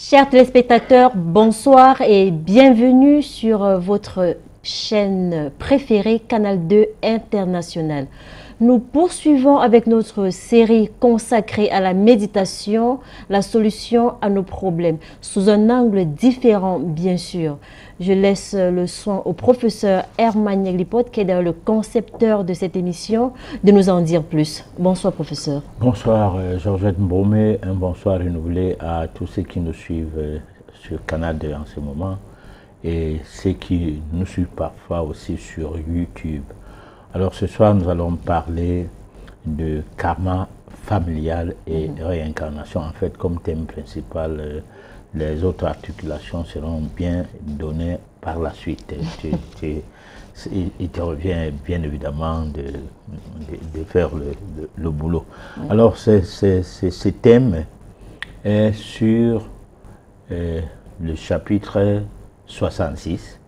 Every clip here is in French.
Chers téléspectateurs, bonsoir et bienvenue sur votre chaîne préférée, Canal 2 International. Nous poursuivons avec notre série consacrée à la méditation, la solution à nos problèmes, sous un angle différent bien sûr. Je laisse le soin au professeur Herman Neglipot, qui est d'ailleurs le concepteur de cette émission, de nous en dire plus. Bonsoir professeur. Bonsoir Georgette Mbromé, un bonsoir renouvelé à tous ceux qui nous suivent sur Canal 2 en ce moment et ceux qui nous suivent parfois aussi sur YouTube. Alors ce soir nous allons parler de karma familial et réincarnation. En fait, comme thème principal, les autres articulations seront bien données par la suite. Il te revient bien évidemment de faire le boulot. Alors ce thème est sur le chapitre 66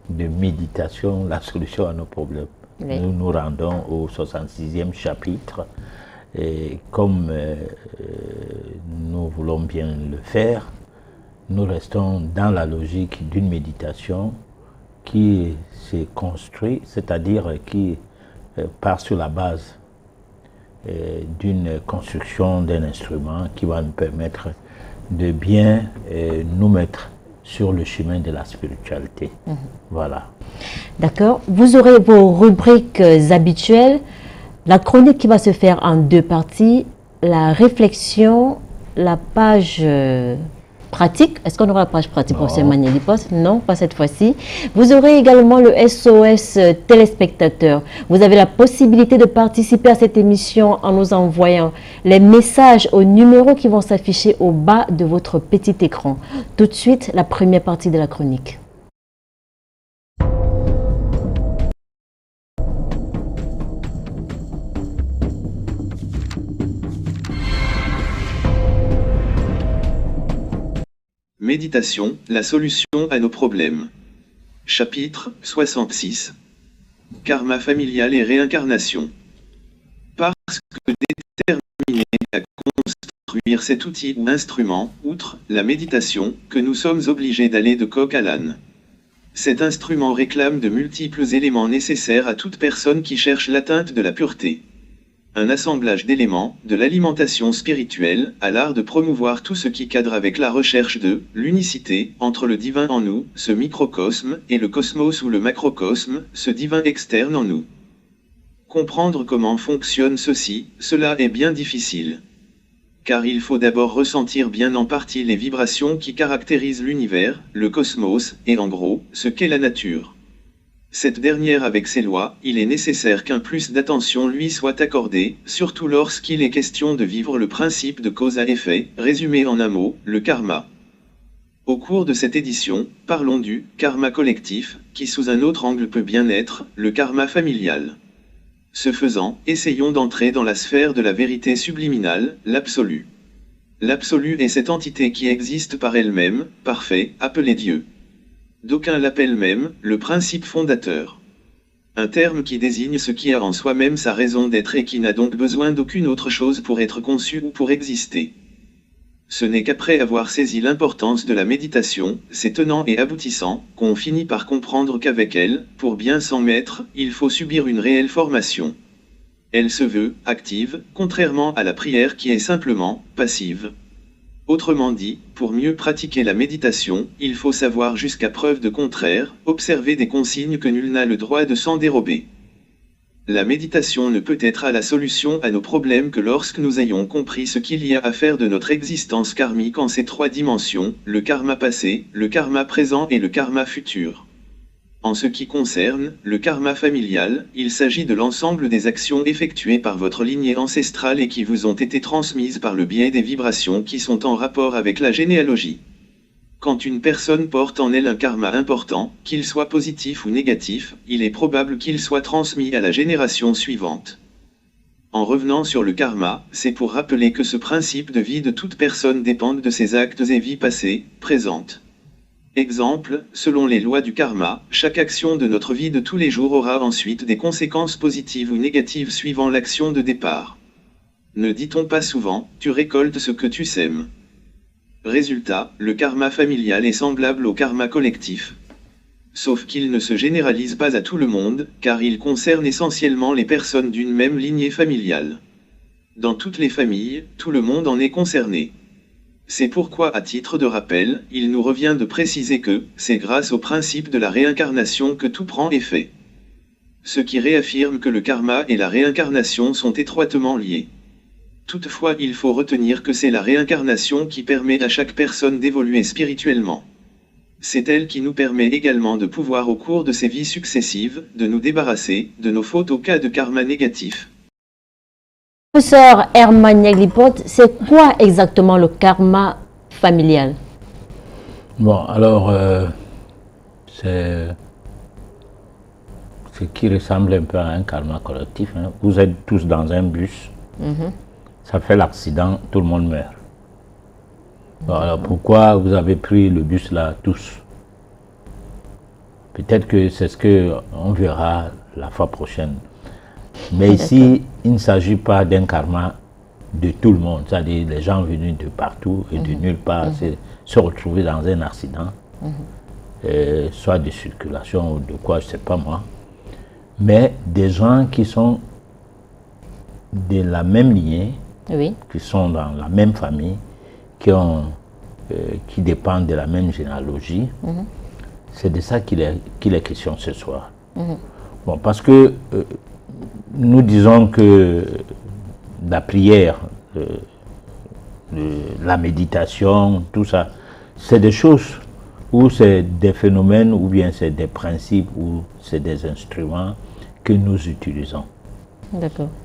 de méditation, la solution à nos problèmes. Oui. Nous nous rendons au 66e chapitre et comme nous voulons bien le faire, nous restons dans la logique d'une méditation qui se construit, c'est-à-dire qui part sur la base d'une construction d'un instrument qui va nous permettre de bien nous mettre sur le chemin de la spiritualité. Voilà. D'accord. Vous aurez vos rubriques habituelles, la chronique qui va se faire en deux parties, la réflexion, la page pratique. Est-ce qu'on aura la page pratique, professeur Magnelipos? Non, pas cette fois-ci. Vous aurez également le SOS téléspectateur. Vous avez la possibilité de participer à cette émission en nous envoyant les messages aux numéros qui vont s'afficher au bas de votre petit écran. Tout de suite, la première partie de la chronique. Méditation, la solution à nos problèmes. Chapitre 66. Karma familial et réincarnation. Parce que déterminé à construire cet outil ou instrument, outre la méditation, que nous sommes obligés d'aller de coq à l'âne. Cet instrument réclame de multiples éléments nécessaires à toute personne qui cherche l'atteinte de la pureté. Un assemblage d'éléments, de l'alimentation spirituelle, à l'art de promouvoir tout ce qui cadre avec la recherche de l'unicité entre le divin en nous, ce microcosme, et le cosmos ou le macrocosme, ce divin externe en nous. Comprendre comment fonctionne ceci, cela est bien difficile. Car il faut d'abord ressentir bien en partie les vibrations qui caractérisent l'univers, le cosmos, et en gros, ce qu'est la nature. Cette dernière avec ses lois, il est nécessaire qu'un plus d'attention lui soit accordée, surtout lorsqu'il est question de vivre le principe de cause à effet, résumé en un mot, le karma. Au cours de cette édition, parlons du karma collectif, qui sous un autre angle peut bien être le karma familial. Ce faisant, essayons d'entrer dans la sphère de la vérité subliminale, l'absolu. L'absolu est cette entité qui existe par elle-même, parfait, appelée Dieu. D'aucuns l'appellent même le principe fondateur. Un terme qui désigne ce qui a en soi-même sa raison d'être et qui n'a donc besoin d'aucune autre chose pour être conçu ou pour exister. Ce n'est qu'après avoir saisi l'importance de la méditation, ses tenants et aboutissants, qu'on finit par comprendre qu'avec elle, pour bien s'en mettre, il faut subir une réelle formation. Elle se veut active, contrairement à la prière qui est simplement passive. Autrement dit, pour mieux pratiquer la méditation, il faut savoir jusqu'à preuve de contraire, observer des consignes que nul n'a le droit de s'en dérober. La méditation ne peut être à la solution à nos problèmes que lorsque nous ayons compris ce qu'il y a à faire de notre existence karmique en ces trois dimensions, le karma passé, le karma présent et le karma futur. En ce qui concerne le karma familial, il s'agit de l'ensemble des actions effectuées par votre lignée ancestrale et qui vous ont été transmises par le biais des vibrations qui sont en rapport avec la généalogie. Quand une personne porte en elle un karma important, qu'il soit positif ou négatif, il est probable qu'il soit transmis à la génération suivante. En revenant sur le karma, c'est pour rappeler que ce principe de vie de toute personne dépend de ses actes et vies passées, présentes. Exemple, selon les lois du karma, chaque action de notre vie de tous les jours aura ensuite des conséquences positives ou négatives suivant l'action de départ. Ne dit-on pas souvent, tu récoltes ce que tu sèmes? Résultat, le karma familial est semblable au karma collectif. Sauf qu'il ne se généralise pas à tout le monde, car il concerne essentiellement les personnes d'une même lignée familiale. Dans toutes les familles, tout le monde en est concerné. C'est pourquoi, à titre de rappel, il nous revient de préciser que, c'est grâce au principe de la réincarnation que tout prend effet. Ce qui réaffirme que le karma et la réincarnation sont étroitement liés. Toutefois, il faut retenir que c'est la réincarnation qui permet à chaque personne d'évoluer spirituellement. C'est elle qui nous permet également de pouvoir, au cours de ces vies successives, de nous débarrasser de nos fautes au cas de karma négatif. Professeur Herman Yaglipot, c'est quoi exactement le karma familial? Bon, alors, c'est ce qui ressemble un peu à un karma collectif. Hein. Vous êtes tous dans un bus, ça fait l'accident, tout le monde meurt. Bon, alors pourquoi vous avez pris le bus là tous? Peut-être que c'est ce qu'on verra la fois prochaine. Mais ici, il ne s'agit pas d'un karma de tout le monde, c'est-à-dire les gens venus de partout et de nulle part se retrouver dans un accident, soit de circulation ou de quoi, je ne sais pas moi, mais des gens qui sont de la même lignée, qui sont dans la même famille, qui dépendent de la même généalogie. C'est de ça qu'il est question ce soir. Bon, parce que nous disons que la prière, la méditation, tout ça, c'est des choses où c'est des phénomènes ou bien c'est des principes ou c'est des instruments que nous utilisons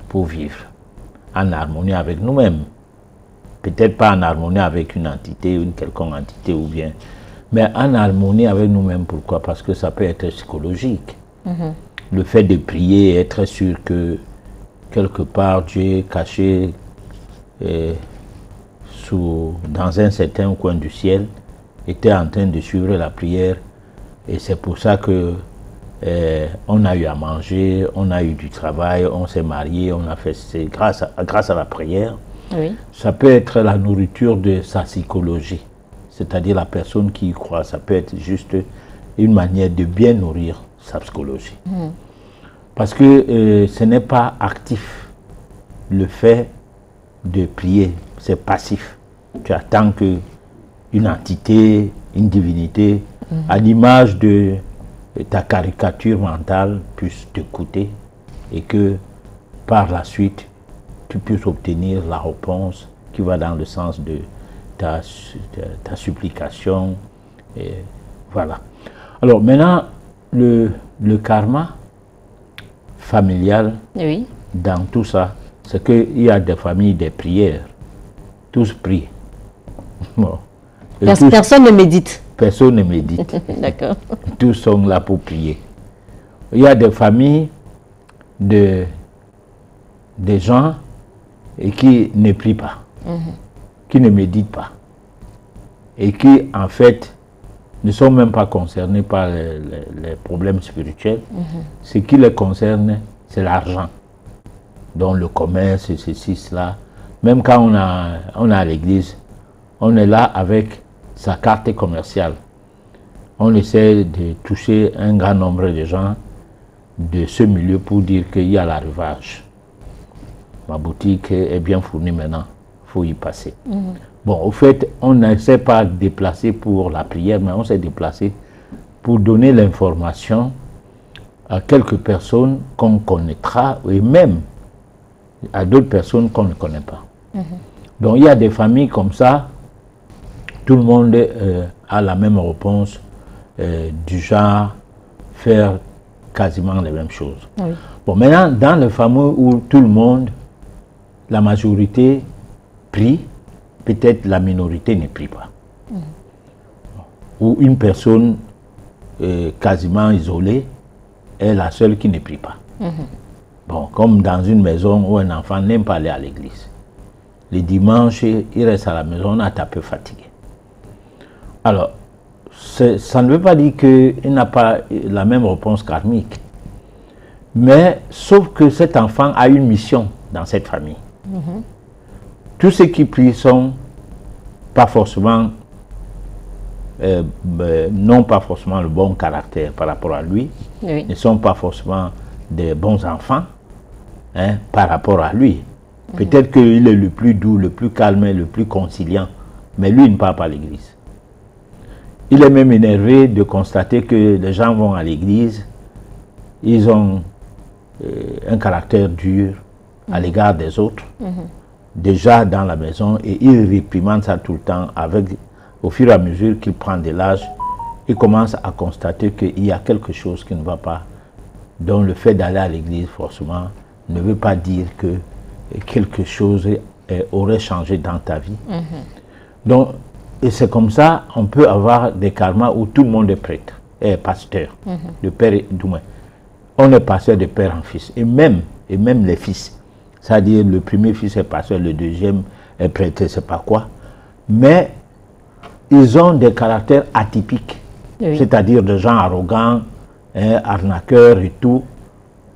pour vivre en harmonie avec nous-mêmes. Peut-être pas en harmonie avec une entité, une quelconque entité ou bien, mais en harmonie avec nous-mêmes. Pourquoi? Parce que ça peut être psychologique. Le fait de prier, être sûr que quelque part Dieu est caché dans un certain coin du ciel, était en train de suivre la prière, et c'est pour ça que on a eu à manger, on a eu du travail, on s'est marié, on a fait, c'est grâce à la prière. Ça peut être la nourriture de sa psychologie, c'est-à-dire la personne qui y croit. Ça peut être juste une manière de bien nourrir sa psychologie. Parce que ce n'est pas actif. Le fait de prier, c'est passif. Tu attends que une entité, une divinité, à l'image de ta caricature mentale, puisse t'écouter et que par la suite, tu puisses obtenir la réponse qui va dans le sens de ta supplication. Et voilà. Alors maintenant, le karma familial, dans tout ça, c'est qu'il y a des familles des prières. Tous prient. Bon. Personne ne médite. Personne ne médite. D'accord. Tous sont là pour prier. Il y a des familles des gens et qui ne prient pas, qui ne méditent pas, et qui en fait ne sont même pas concernés par les problèmes spirituels. Ce qui les concerne, c'est l'argent, donc le commerce, ceci, cela. Même quand on est à l'église, on est là avec sa carte commerciale. On essaie de toucher un grand nombre de gens de ce milieu pour dire qu'il y a l'arrivage. Ma boutique est bien fournie maintenant, il faut y passer. Bon, au fait, on ne s'est pas déplacé pour la prière, mais on s'est déplacé pour donner l'information à quelques personnes qu'on connaîtra, et même à d'autres personnes qu'on ne connaît pas. Donc il y a des familles comme ça, tout le monde a la même réponse, du genre faire quasiment les mêmes choses. Bon, maintenant, dans le fameux où tout le monde, la majorité prie, peut-être la minorité ne prie pas. Ou une personne quasiment isolée est la seule qui ne prie pas. Bon, comme dans une maison où un enfant n'aime pas aller à l'église. Les dimanches, il reste à la maison, on est un peu fatigué. Alors, ça ne veut pas dire qu'il n'a pas la même réponse karmique. Mais, sauf que cet enfant a une mission dans cette famille. Tous ceux qui prient sont pas forcément, n'ont pas forcément le bon caractère par rapport à lui, Oui. ne sont pas forcément des bons enfants, hein, par rapport à lui. Peut-être qu'il est le plus doux, le plus calme, le plus conciliant, mais lui, il ne part pas à l'église. Il est même énervé de constater que les gens vont à l'église, ils ont un caractère dur à l'égard des autres, déjà dans la maison, et il réprimande ça tout le temps. Au fur et à mesure qu'il prend de l'âge, il commence à constater qu'il y a quelque chose qui ne va pas, dont le fait d'aller à l'église forcément ne veut pas dire que quelque chose aurait changé dans ta vie. Donc, et c'est comme ça, on peut avoir des karmas où tout le monde est prêtre, est pasteur, de père et du moins. On est pasteur de père en fils, et même les fils. C'est-à-dire le premier fils est pasteur, le deuxième est prêtre, je ne sais pas quoi. Mais ils ont des caractères atypiques, Oui. c'est-à-dire des gens arrogants, hein, arnaqueurs et tout.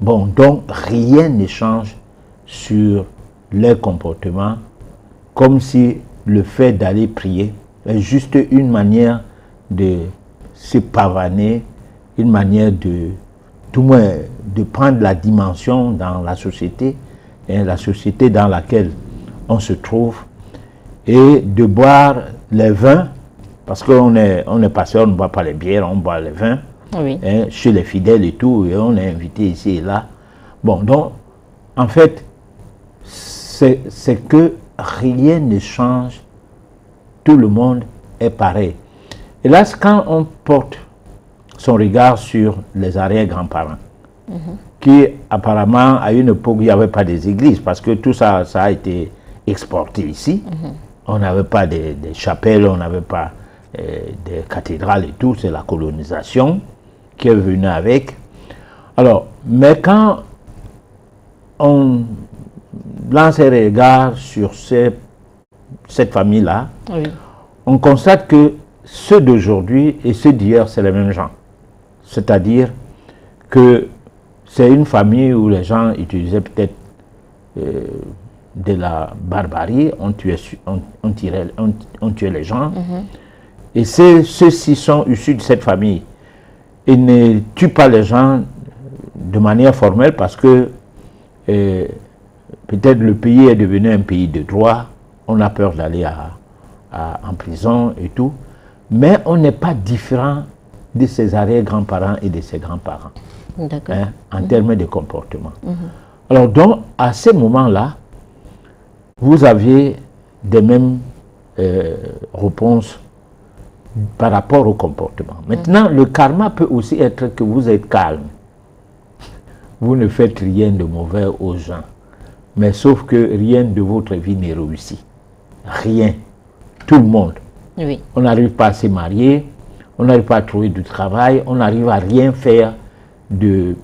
Bon, donc rien ne change sur leur comportement, comme si le fait d'aller prier est juste une manière de se pavaner, une manière de, tout moins, de prendre la dimension dans la société dans laquelle on se trouve, et de boire les vins, parce qu'on est pasteur, on ne boit pas les bières, on boit les vins, Oui. hein, chez les fidèles et tout, et on est invité ici et là. Bon, donc, en fait, c'est que rien ne change, tout le monde est pareil. Et là, quand on porte son regard sur les arrière-grands-parents, qui apparemment, à une époque, il n'y avait pas des églises, parce que tout ça, ça a été exporté ici. On n'avait pas des chapelles, on n'avait pas des cathédrales et tout, c'est la colonisation qui est venue avec. Alors, mais quand on lance un regard sur cette famille-là, Oui. on constate que ceux d'aujourd'hui et ceux d'hier, c'est les mêmes gens. C'est-à-dire que c'est une famille où les gens utilisaient peut-être de la barbarie, on tuait les gens. Et ceux-ci sont issus de cette famille. Ils ne tuent pas les gens de manière formelle parce que peut-être le pays est devenu un pays de droit, on a peur d'aller en prison et tout, mais on n'est pas différent de ses arrière-grands-parents et de ses grands-parents, D'accord. hein, en termes de comportement. Alors donc, à ce moment-là, vous aviez des mêmes réponses par rapport au comportement. Maintenant, le karma peut aussi être que vous êtes calme. Vous ne faites rien de mauvais aux gens, mais sauf que rien de votre vie n'est réussi. Rien. Tout le monde. Oui. On n'arrive pas à se marier, on n'arrive pas à trouver du travail, on n'arrive à rien faire du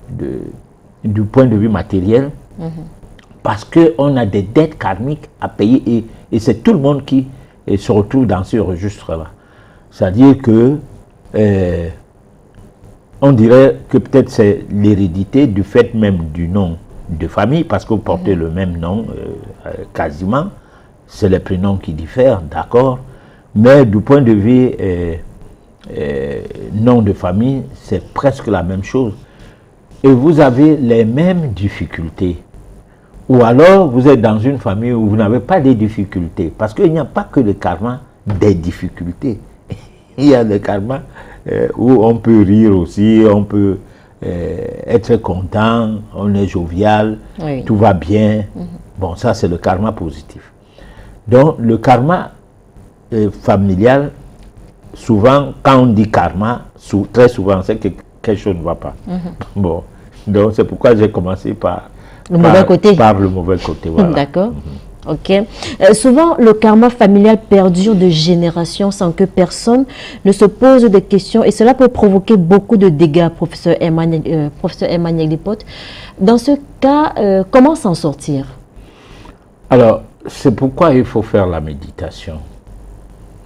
point de vue matériel, parce qu'on a des dettes karmiques à payer, et c'est tout le monde qui se retrouve dans ce registre-là. C'est-à-dire que on dirait que peut-être c'est l'hérédité du fait même du nom de famille, parce que vous portez le même nom quasiment, c'est les prénoms qui diffèrent, d'accord, mais du point de vue nom de famille, c'est presque la même chose. Et vous avez les mêmes difficultés. Ou alors, vous êtes dans une famille où vous n'avez pas de difficultés. Parce qu'il n'y a pas que le karma des difficultés. Il y a le karma où on peut rire aussi, on peut être content, on est jovial, Oui. tout va bien. Bon, ça c'est le karma positif. Donc, le karma familial, souvent, quand on dit karma, très souvent, c'est que quelque chose ne va pas. Bon, donc c'est pourquoi j'ai commencé par Le mauvais côté. Par le mauvais côté, voilà. D'accord. Ok. Souvent, le karma familial perdure de génération sans que personne ne se pose des questions, et cela peut provoquer beaucoup de dégâts, professeur Emmanuel Lipote. Dans ce cas, comment s'en sortir? Alors, c'est pourquoi il faut faire la méditation.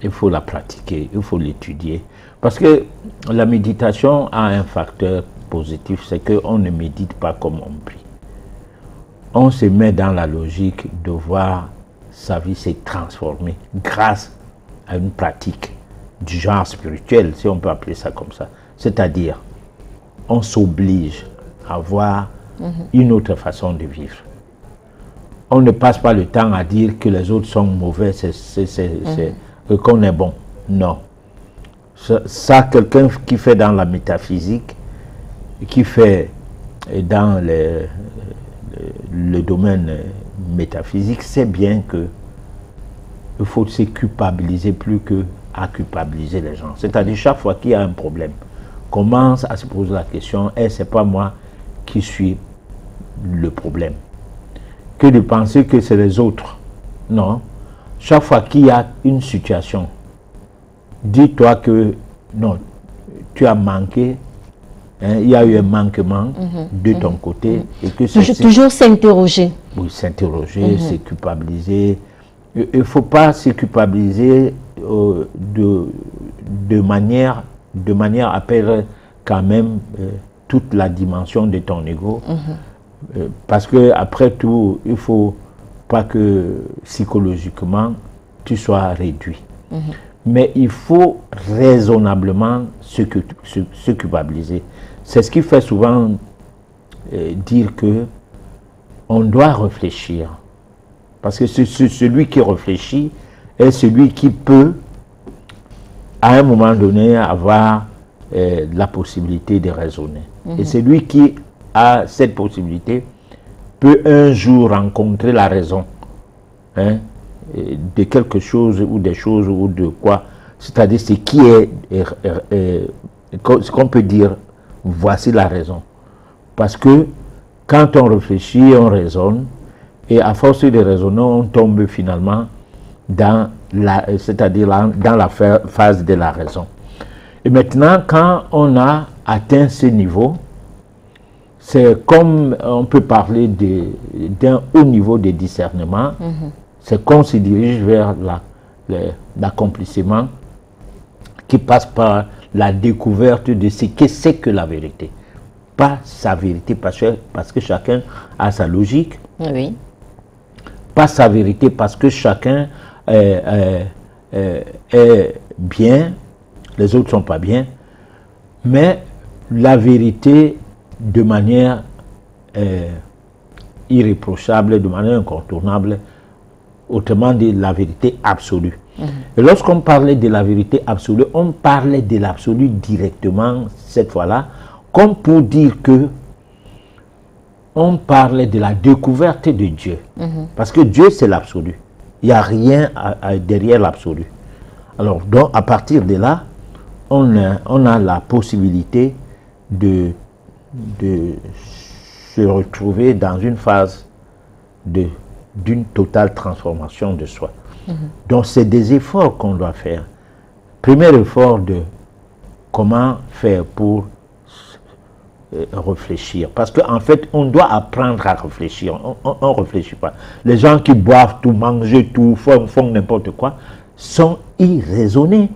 Il faut la pratiquer, il faut l'étudier. Parce que la méditation a un facteur positif, c'est qu'on ne médite pas comme on prie. On se met dans la logique de voir sa vie se transformer grâce à une pratique du genre spirituel, si on peut appeler ça comme ça. C'est-à-dire, on s'oblige à avoir une autre façon de vivre. On ne passe pas le temps à dire que les autres sont mauvais, qu'on est bon. Non. Ça, quelqu'un qui fait dans la métaphysique, qui fait dans le domaine métaphysique, sait bien que il faut se culpabiliser plus que à culpabiliser les gens. C'est-à-dire, chaque fois qu'il y a un problème, commence à se poser la question, c'est pas moi qui suis le problème. Que de penser que c'est les autres. Non. Chaque fois qu'il y a une situation, dis-toi que non, tu as manqué, il y a eu un manquement de ton côté. Et que toujours s'interroger. Oui, s'interroger, se culpabiliser. Il ne faut pas se culpabiliser de manière à perdre quand même toute la dimension de ton ego. Parce que après tout, il ne faut pas que psychologiquement tu sois réduit. Mais il faut raisonnablement se culpabiliser. C'est ce qui fait souvent dire que on doit réfléchir. Parce que celui qui réfléchit est celui qui peut, à un moment donné, avoir la possibilité de raisonner. Et celui qui a cette possibilité peut un jour rencontrer la raison de quelque chose ou des choses ou de quoi. C'est-à-dire ce qui est ce qu'on peut dire, voici la raison. Parce que quand on réfléchit, on raisonne, et à force de raisonner, on tombe finalement dans la phase de la raison. Et maintenant, quand on a atteint ce niveau, c'est comme on peut parler d'un haut niveau de discernement, c'est qu'on se dirige vers l'accomplissement qui passe par la découverte de ce que c'est que la vérité. Pas sa vérité, parce que chacun a sa logique. Oui. Pas sa vérité parce que chacun est bien, les autres ne sont pas bien, mais la vérité de manière irréprochable, de manière incontournable, autrement dit la vérité absolue. Et lorsqu'on parlait de la vérité absolue, on parlait de l'absolu directement cette fois-là, comme pour dire que on parlait de la découverte de Dieu. Parce que Dieu, c'est l'absolu. Il n'y a rien derrière l'absolu. Alors, donc, à partir de là, on a la possibilité de se retrouver dans une phase d'une totale transformation de soi. Donc, c'est des efforts qu'on doit faire. Premier effort de comment faire pour réfléchir. Parce qu'en fait, on doit apprendre à réfléchir. On ne réfléchit pas. Les gens qui boivent tout, mangent tout, font n'importe quoi, sont irraisonnés.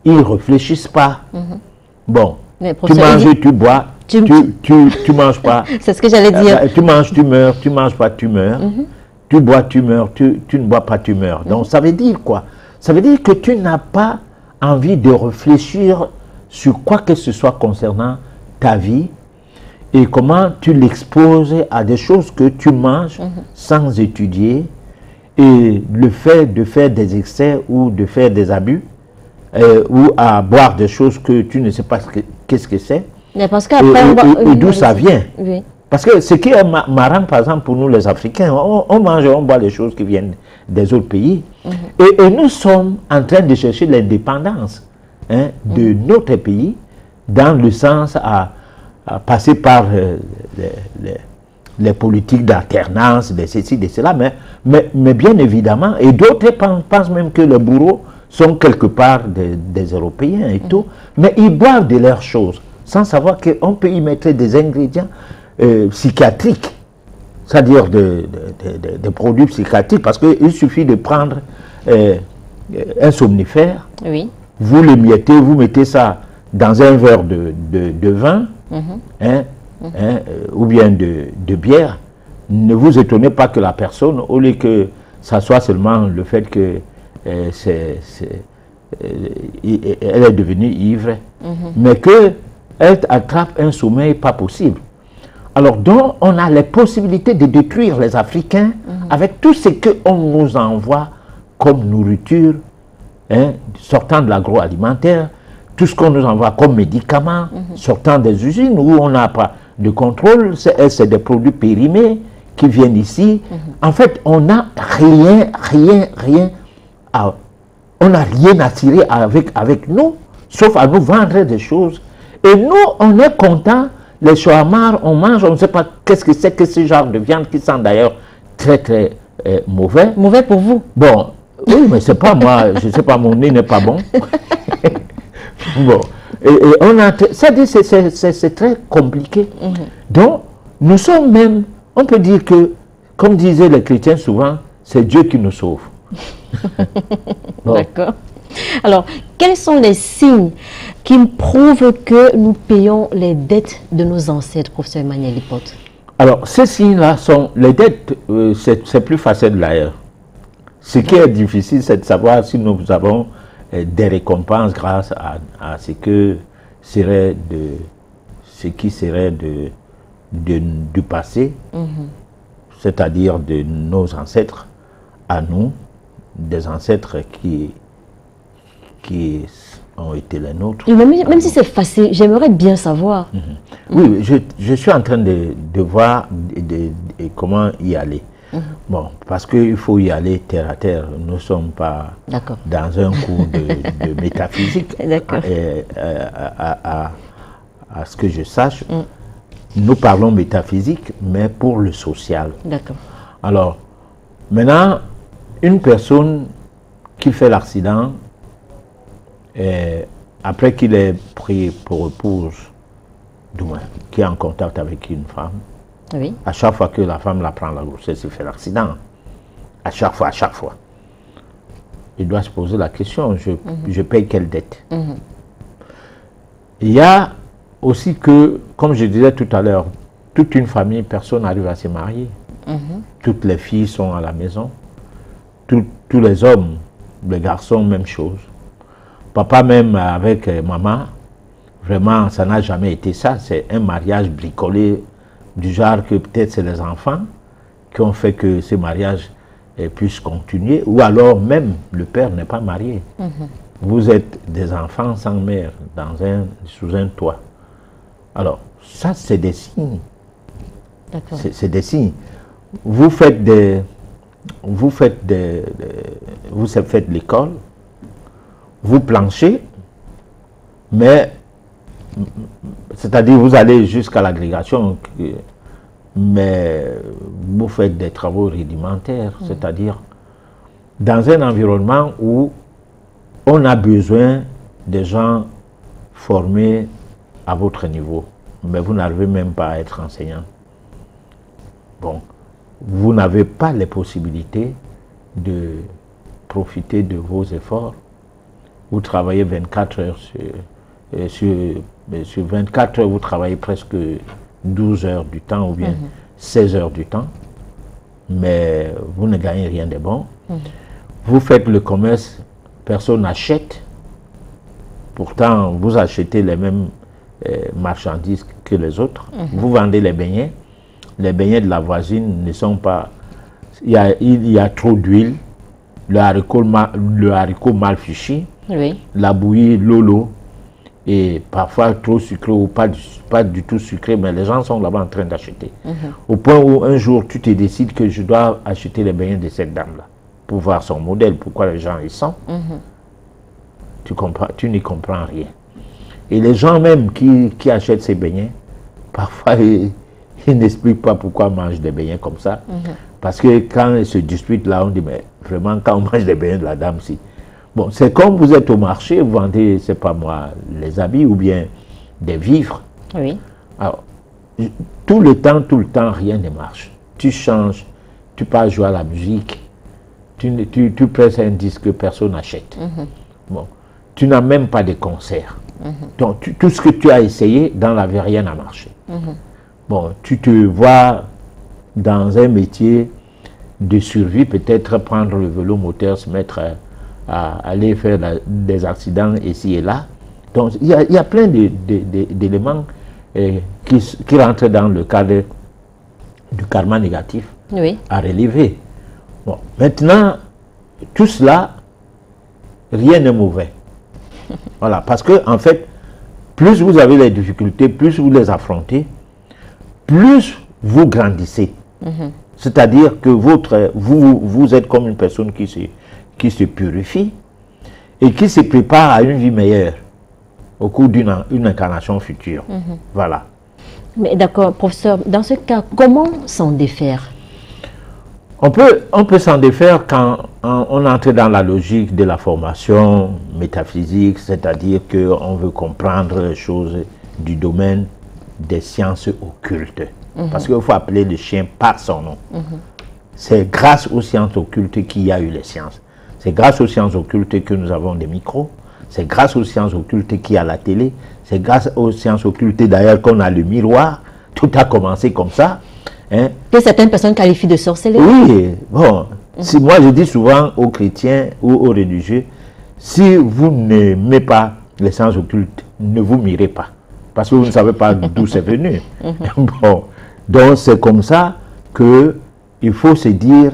Ils ne réfléchissent pas. Bon, tu manges, tu bois, tu manges pas. C'est ce que j'allais dire. Tu manges, tu meurs, tu manges pas, tu meurs. Tu bois, tu meurs, tu ne bois pas, tu meurs. Donc ça veut dire quoi? Ça veut dire que tu n'as pas envie de réfléchir sur quoi que ce soit concernant ta vie et comment tu l'exposes à des choses que tu manges sans étudier, et le fait de faire des excès ou de faire des abus ou à boire des choses que tu ne sais pas qu'est-ce que c'est. Mais parce qu'après et d'où ça vient. Oui. Parce que ce qui est marrant, par exemple, pour nous les Africains, on mange et on boit les choses qui viennent des autres pays. Et nous sommes en train de chercher l'indépendance de notre pays, dans le sens à passer par les politiques d'alternance, de ceci, de cela, mais bien évidemment, et d'autres pensent même que les bourreaux sont quelque part des Européens et tout, mais ils boivent de leurs choses, sans savoir qu'on peut y mettre des ingrédients psychiatriques, c'est-à-dire des produits psychiatriques, parce qu'il suffit de prendre un somnifère, oui. Vous le miettez, vous mettez ça dans un verre de vin, ou bien de bière. Ne vous étonnez pas que la personne, au lieu que ça soit seulement le fait qu'elle elle est devenue ivre, mais qu'elle attrape un sommeil pas possible. Alors, donc, on a les possibilités de détruire les Africains avec tout ce qu'on nous envoie comme nourriture, hein, sortant de l'agroalimentaire, tout ce qu'on nous envoie comme médicaments, sortant des usines où on n'a pas de contrôle, c'est des produits périmés qui viennent ici. En fait, on n'a rien à tirer avec nous, sauf à nous vendre des choses. Et nous, on est contents. Les shawarma, on mange, on ne sait pas qu'est-ce que c'est que ce genre de viande qui sent d'ailleurs très mauvais. Mauvais pour vous? Bon, oui, mais c'est pas moi, je ne sais pas, mon nez n'est pas bon. Bon, et on a, ça dit, c'est très compliqué. Donc, nous sommes même, on peut dire que, comme disaient les chrétiens souvent, c'est Dieu qui nous sauve. Bon. D'accord. Alors, quels sont les signes qui prouvent que nous payons les dettes de nos ancêtres, professeur Emmanuel Lipote? Alors, ces signes-là sont, les dettes, c'est plus facile d'ailleurs. Ce qui est difficile, c'est de savoir si nous avons des récompenses grâce à ce qui serait du passé, c'est-à-dire de nos ancêtres à nous, des ancêtres qui ont été les nôtres. Même si c'est facile, j'aimerais bien savoir. Oui, je suis en train de voir comment y aller. Bon, parce qu'il faut y aller terre à terre. Nous ne sommes pas dans un cours de métaphysique. À ce que je sache, nous parlons métaphysique, mais pour le social. D'accord. Alors, maintenant, une personne qui fait l'accident, après qu'il ait pris pour épouse, du moins, qui est en contact avec une femme, oui. À chaque fois que la femme la prend la grossesse, il fait l'accident. À chaque fois. Il doit se poser la question, je paye quelle dette? Il y a aussi que, comme je disais tout à l'heure, toute une famille, personne n'arrive à se marier. Toutes les filles sont à la maison. Tous les hommes, les garçons, même chose. Papa même avec maman, vraiment, ça n'a jamais été ça. C'est un mariage bricolé du genre que peut-être c'est les enfants qui ont fait que ce mariage puisse continuer, ou alors même le père n'est pas marié. Vous êtes des enfants sans mère sous un toit. Alors, ça c'est des signes. C'est des signes. Vous faites l'école, vous planchez, mais c'est-à-dire vous allez jusqu'à l'agrégation, mais vous faites des travaux rudimentaires, c'est-à-dire dans un environnement où on a besoin de gens formés à votre niveau, mais vous n'arrivez même pas à être enseignant. Bon, vous n'avez pas les possibilités de profiter de vos efforts. Vous travaillez 24 heures sur 24 heures, vous travaillez presque 12 heures du temps ou bien 16 heures du temps, mais vous ne gagnez rien de bon. Vous faites le commerce, personne n'achète. Pourtant, vous achetez les mêmes marchandises que les autres. Vous vendez les beignets de la voisine ne sont pas... Il y a trop d'huile, le haricot mal fichu, oui. La bouillie, l'eau, et parfois trop sucré ou pas du tout sucré, mais les gens sont là-bas en train d'acheter. Au point où un jour tu te décides que je dois acheter les beignets de cette dame-là pour voir son modèle, pourquoi les gens y sont. Tu n'y comprends rien. Et les gens même qui achètent ces beignets, parfois ils n'expliquent pas pourquoi ils mangent des beignets comme ça. Parce que quand ils se disputent là, on dit, mais vraiment quand on mange des beignets de la dame, si. Bon, c'est comme vous êtes au marché, vous vendez, c'est pas moi, les habits ou bien des vivres. Oui. Alors, tout le temps, rien ne marche. Tu changes, tu pars jouer à la musique, tu presses un disque que personne n'achète. Bon, tu n'as même pas de concert. Donc, tout ce que tu as essayé, dans la vie, rien n'a marché. Bon, tu te vois dans un métier de survie, peut-être prendre le vélo moteur, se mettre à aller faire des accidents ici et là. Donc il y a plein d'éléments qui rentrent dans le cadre du karma négatif à relever. Bon, maintenant, tout cela, rien n'est mauvais. Voilà, parce que en fait, plus vous avez les difficultés, plus vous les affrontez, plus vous grandissez. C'est-à-dire que vous êtes comme une personne qui se purifie et qui se prépare à une vie meilleure au cours d'une incarnation future. Voilà. Mais d'accord, professeur, dans ce cas, comment s'en défaire? On peut s'en défaire quand on entre dans la logique de la formation métaphysique, c'est-à-dire qu'on veut comprendre les choses du domaine des sciences occultes. Parce qu'il faut appeler le chien par son nom. C'est grâce aux sciences occultes qu'il y a eu les sciences. C'est grâce aux sciences occultes que nous avons des micros. C'est grâce aux sciences occultes qu'il y a la télé. C'est grâce aux sciences occultes d'ailleurs qu'on a le miroir. Tout a commencé comme ça. Hein. Que certaines personnes qualifient de sorcellerie. Oui, bon. Si moi je dis souvent aux chrétiens ou aux religieux, si vous n'aimez pas les sciences occultes, ne vous mirez pas. Parce que vous ne savez pas d'où c'est venu. Bon. Donc c'est comme ça qu'il faut se dire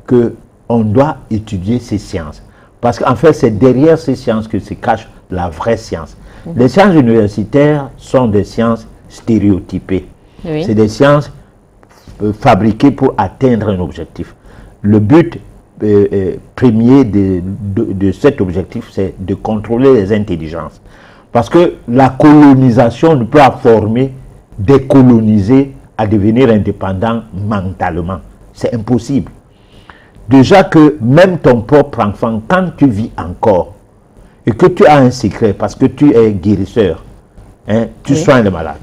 qu'on doit étudier ces sciences. Parce qu'en fait, c'est derrière ces sciences que se cache la vraie science. Les sciences universitaires sont des sciences stéréotypées. C'est des sciences fabriquées pour atteindre un objectif. Le but premier de cet objectif, c'est de contrôler les intelligences. Parce que la colonisation ne peut pas former des colonisés à devenir indépendants mentalement. C'est impossible. Déjà que même ton propre enfant, quand tu vis encore, et que tu as un secret, parce que tu es guérisseur, hein, tu soignes les malades,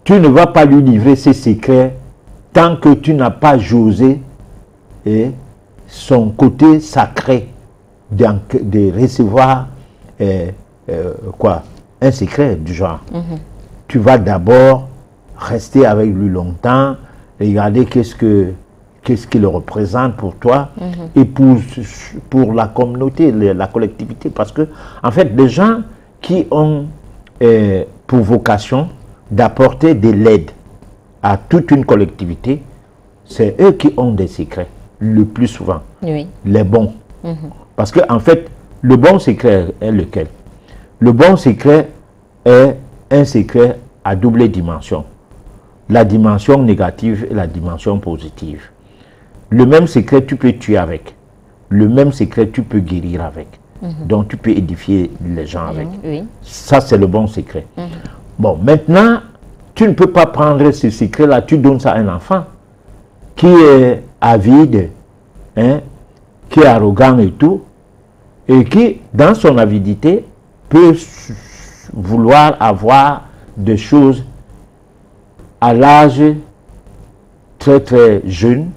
tu ne vas pas lui livrer ses secrets tant que tu n'as pas josé son côté sacré de recevoir un secret du genre. Tu vas d'abord rester avec lui longtemps, regarder qu'est-ce qu'il représente pour toi et pour la communauté, la collectivité. Parce que, en fait, les gens qui ont pour vocation d'apporter de l'aide à toute une collectivité, c'est eux qui ont des secrets, le plus souvent, les bons. Parce que, en fait, le bon secret est lequel? Le bon secret est un secret à double dimension. La dimension négative et la dimension positive. Le même secret, tu peux tuer avec. Le même secret, tu peux guérir avec. Donc, tu peux édifier les gens avec. Ça, c'est le bon secret. Bon, maintenant, tu ne peux pas prendre ce secret-là, tu donnes ça à un enfant qui est avide, hein, qui est arrogant et tout, et qui, dans son avidité, peut vouloir avoir des choses à l'âge très très jeune,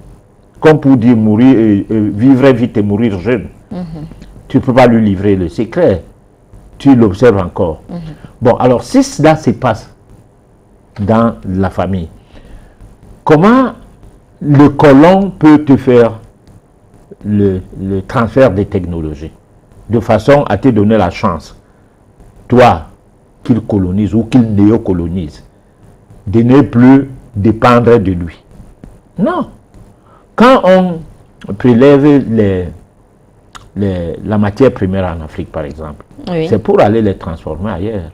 comme pour dire mourir, vivre vite et mourir jeune. Tu ne peux pas lui livrer le secret, tu l'observes encore. Bon, alors si cela se passe dans la famille, comment le colon peut te faire le transfert des technologies de façon à te donner la chance, toi, qu'il colonise ou qu'il néocolonise, de ne plus dépendre de lui. Non. Quand on prélève la matière première en Afrique, par exemple, c'est pour aller les transformer ailleurs.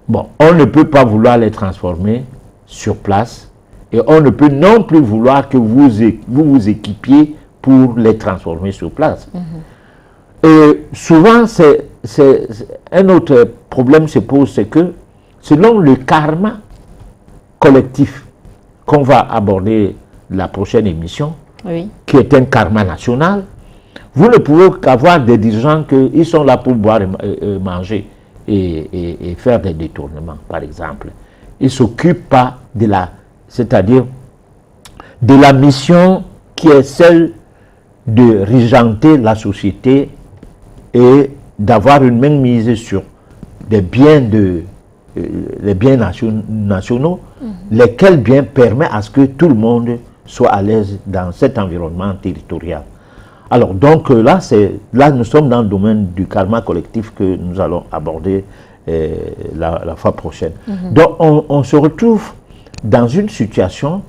Bon, on ne peut pas vouloir les transformer sur place et on ne peut non plus vouloir que vous vous équipiez pour les transformer sur place. Et souvent, un autre problème se pose, c'est que selon le karma collectif qu'on va aborder la prochaine émission, qui est un karma national, vous ne pouvez qu'avoir des dirigeants qui sont là pour boire et manger et faire des détournements, par exemple. Ils ne s'occupent pas c'est-à-dire de la mission qui est celle de régenter la société et d'avoir une mainmise sur des biens les biens nationaux, lesquels biens permettent à ce que tout le monde soit à l'aise dans cet environnement territorial. Alors, donc là, nous sommes dans le domaine du karma collectif que nous allons aborder la fois prochaine. Donc, on se retrouve dans une situation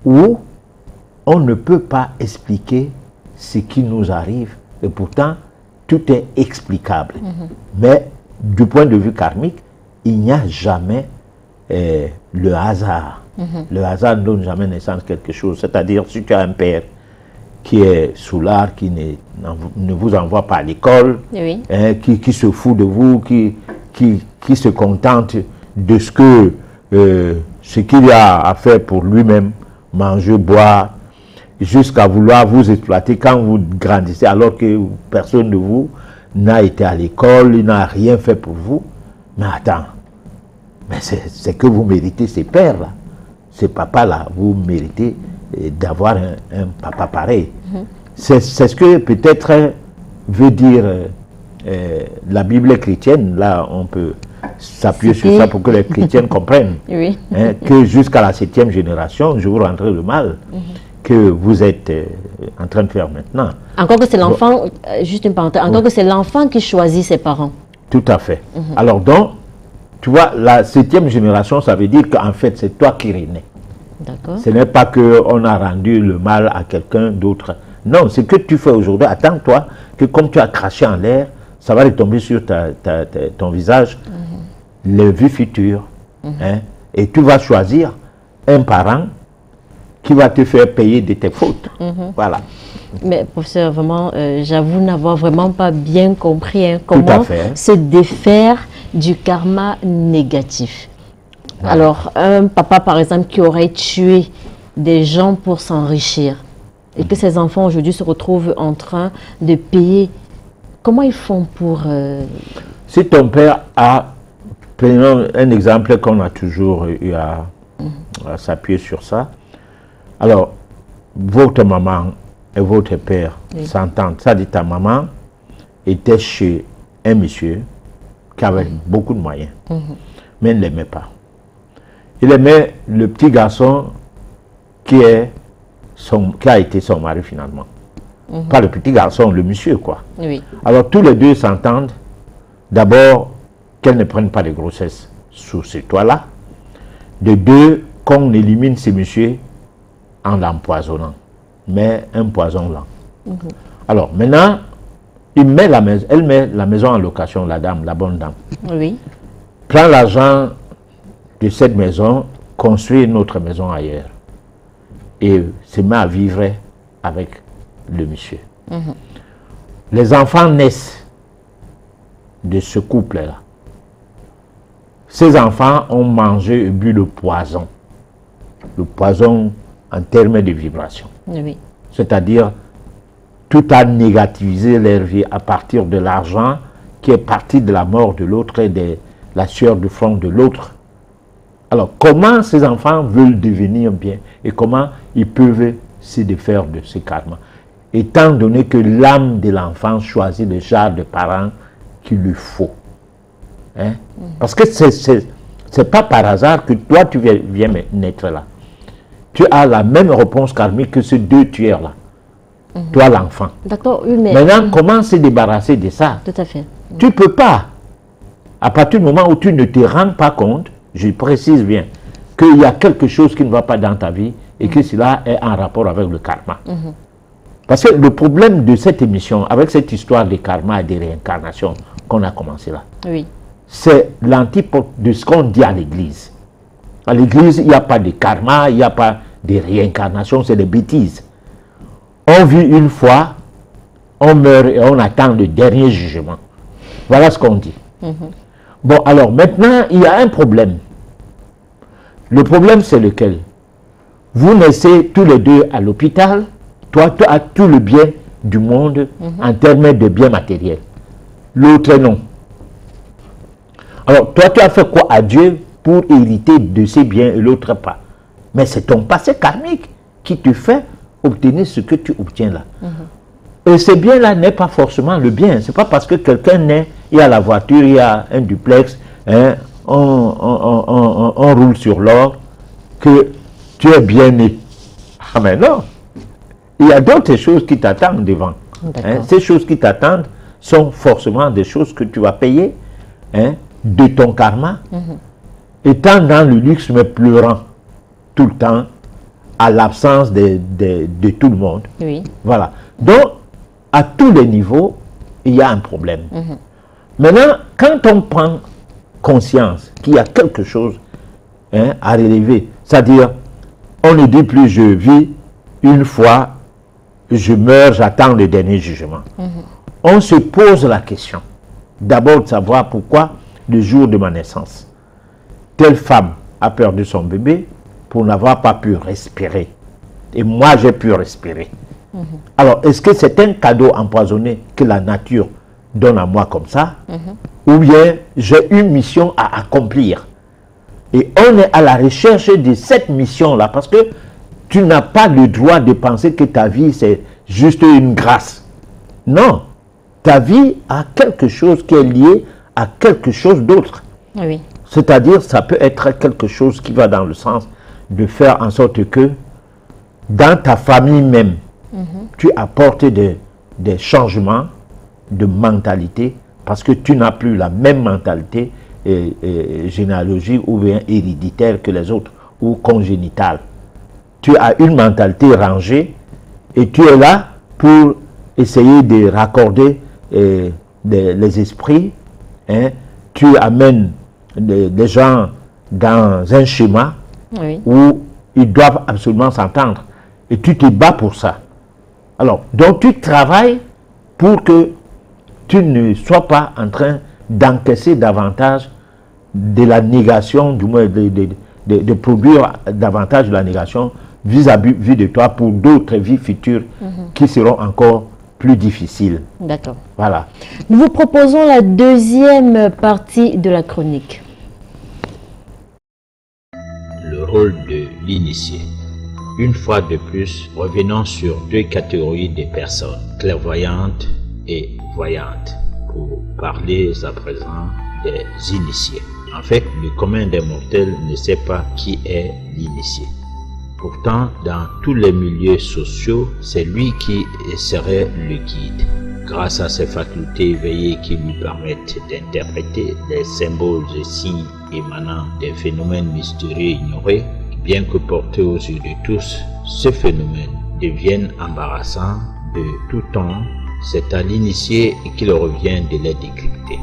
où on ne peut pas expliquer ce qui nous arrive, et pourtant, tout est explicable. Mais du point de vue karmique, il n'y a jamais le hasard. Le hasard ne donne jamais naissance à quelque chose. C'est-à-dire, si tu as un père qui est soulard, qui ne vous envoie pas à l'école, Oui. Qui se fout de vous, qui se contente de ce qu'il a à faire pour lui-même, manger, boire, jusqu'à vouloir vous exploiter quand vous grandissez, alors que personne de vous n'a été à l'école, il n'a rien fait pour vous. Mais attends, mais c'est que vous méritez ces pères-là, ces papas-là, vous méritez d'avoir un papa pareil. C'est ce que peut-être veut dire la Bible chrétienne. Là, on peut s'appuyer sur ça pour que les chrétiens comprennent Oui. que jusqu'à la 7e génération, je vous rendrai le mal que vous êtes en train de faire maintenant. Encore que c'est l'enfant, juste une parenthèse, encore que c'est l'enfant qui choisit ses parents. Tout à fait. Alors donc, tu vois, la 7e génération, ça veut dire qu'en fait, c'est toi qui renais. D'accord. Ce n'est pas qu'on a rendu le mal à quelqu'un d'autre. Non, ce que tu fais aujourd'hui, attends-toi que comme tu as craché en l'air, ça va retomber sur ton visage, les vues futures. Et tu vas choisir un parent qui va te faire payer de tes fautes. Voilà. Mais professeur, vraiment, j'avoue n'avoir vraiment pas bien compris comment à fait. se défaire du karma négatif. Voilà. Alors, un papa, par exemple, qui aurait tué des gens pour s'enrichir et que ses enfants aujourd'hui se retrouvent en train de payer, comment ils font pour... Si ton père a, prenons un exemple qu'on a toujours eu à s'appuyer sur ça, alors, votre maman et votre père s'entendent. Ça dit, ta maman était chez un monsieur qui avait beaucoup de moyens, mais il ne l'aimait pas. Il aimait le petit garçon qui a été son mari finalement. Pas le petit garçon, le monsieur, quoi. Oui. Alors, tous les deux s'entendent. D'abord, qu'elle ne prenne pas de grossesse sous ce toit-là. De deux, qu'on élimine ces messieurs en l'empoisonnant, mais un poison lent. Alors, maintenant, elle met la maison en location, la dame, la bonne dame. Oui. Prend l'argent de cette maison, construit une autre maison ailleurs et se met à vivre avec le monsieur. Les enfants naissent de ce couple-là. Ces enfants ont mangé et bu le poison en termes de vibration. Oui. C'est-à-dire, tout a négativisé leur vie à partir de l'argent qui est parti de la mort de l'autre et de la sueur du front de l'autre. Alors, comment ces enfants veulent devenir bien et comment ils peuvent se défaire de ce karma, étant donné que l'âme de l'enfant choisit le genre de parents qu'il lui faut. Parce que c'est pas par hasard que toi, tu viens naître là. Tu as la même réponse karmique que ces deux tueurs-là. Toi, l'enfant. D'accord, oui, mais... Maintenant, comment se débarrasser de ça? Tout à fait. Tu ne peux pas. À partir du moment où tu ne te rends pas compte, je précise bien, qu'il y a quelque chose qui ne va pas dans ta vie et que cela est en rapport avec le karma. Parce que le problème de cette émission, avec cette histoire de karma et de réincarnation qu'on a commencé là, Oui. c'est l'antipode de ce qu'on dit à l'église. À l'église, il n'y a pas de karma, il n'y a pas de réincarnation, c'est des bêtises. On vit une fois, on meurt et on attend le dernier jugement. Voilà ce qu'on dit. Bon, alors maintenant, il y a un problème. Le problème, c'est lequel? Vous naissez tous les deux à l'hôpital, toi, tu as tout le bien du monde en termes de biens matériels. L'autre, non. Alors, toi, tu as fait quoi à Dieu pour hériter de ses biens et l'autre pas? Mais c'est ton passé karmique qui te fait obtenir ce que tu obtiens là. Et ce bien-là n'est pas forcément le bien. Ce n'est pas parce que quelqu'un naît, il y a la voiture, il y a un duplex, on roule sur l'or, que tu es bien né. Ah mais non, il y a d'autres choses qui t'attendent devant. Ces choses qui t'attendent sont forcément des choses que tu vas payer de ton karma, étant dans le luxe mais pleurant tout le temps à l'absence de tout le monde. Oui. Voilà. Donc, à tous les niveaux, il y a un problème. Maintenant, quand on prend conscience qu'il y a quelque chose à relever, c'est-à-dire, on ne dit plus je vis une fois, je meurs, j'attends le dernier jugement. On se pose la question, d'abord de savoir pourquoi le jour de ma naissance, telle femme a perdu son bébé pour n'avoir pas pu respirer. Et moi, j'ai pu respirer. Alors, est-ce que c'est un cadeau empoisonné que la nature donne à moi comme ça? Ou bien j'ai une mission à accomplir? Et on est à la recherche de cette mission-là, parce que tu n'as pas le droit de penser que ta vie, c'est juste une grâce. Non. Ta vie a quelque chose qui est lié à quelque chose d'autre. Oui. C'est-à-dire, ça peut être quelque chose qui va dans le sens de faire en sorte que dans ta famille même, tu apportes des changements de mentalité, parce que tu n'as plus la même mentalité généalogique ou bien héréditaire que les autres, ou congénitale. Tu as une mentalité rangée et tu es là pour essayer de raccorder les esprits. Tu amènes des gens dans un schéma où ils doivent absolument s'entendre. Et tu te bats pour ça. Alors, donc tu travailles pour que tu ne sois pas en train d'encaisser davantage de la négation, du moins de produire davantage de la négation vis-à-vis de toi pour d'autres vies futures qui seront encore plus difficiles. D'accord. Voilà. Nous vous proposons la deuxième partie de la chronique. Le rôle de l'initié. Une fois de plus, revenons sur deux catégories de personnes, clairvoyantes et voyantes, pour parler à présent des initiés. En fait, le commun des mortels ne sait pas qui est l'initié. Pourtant, dans tous les milieux sociaux, c'est lui qui serait le guide. Grâce à ses facultés éveillées qui lui permettent d'interpréter les symboles et signes émanant des phénomènes mystérieux ignorés, bien que portés aux yeux de tous, ces phénomènes deviennent embarrassants de tout temps. C'est à l'initié qu'il revient de les décrypter.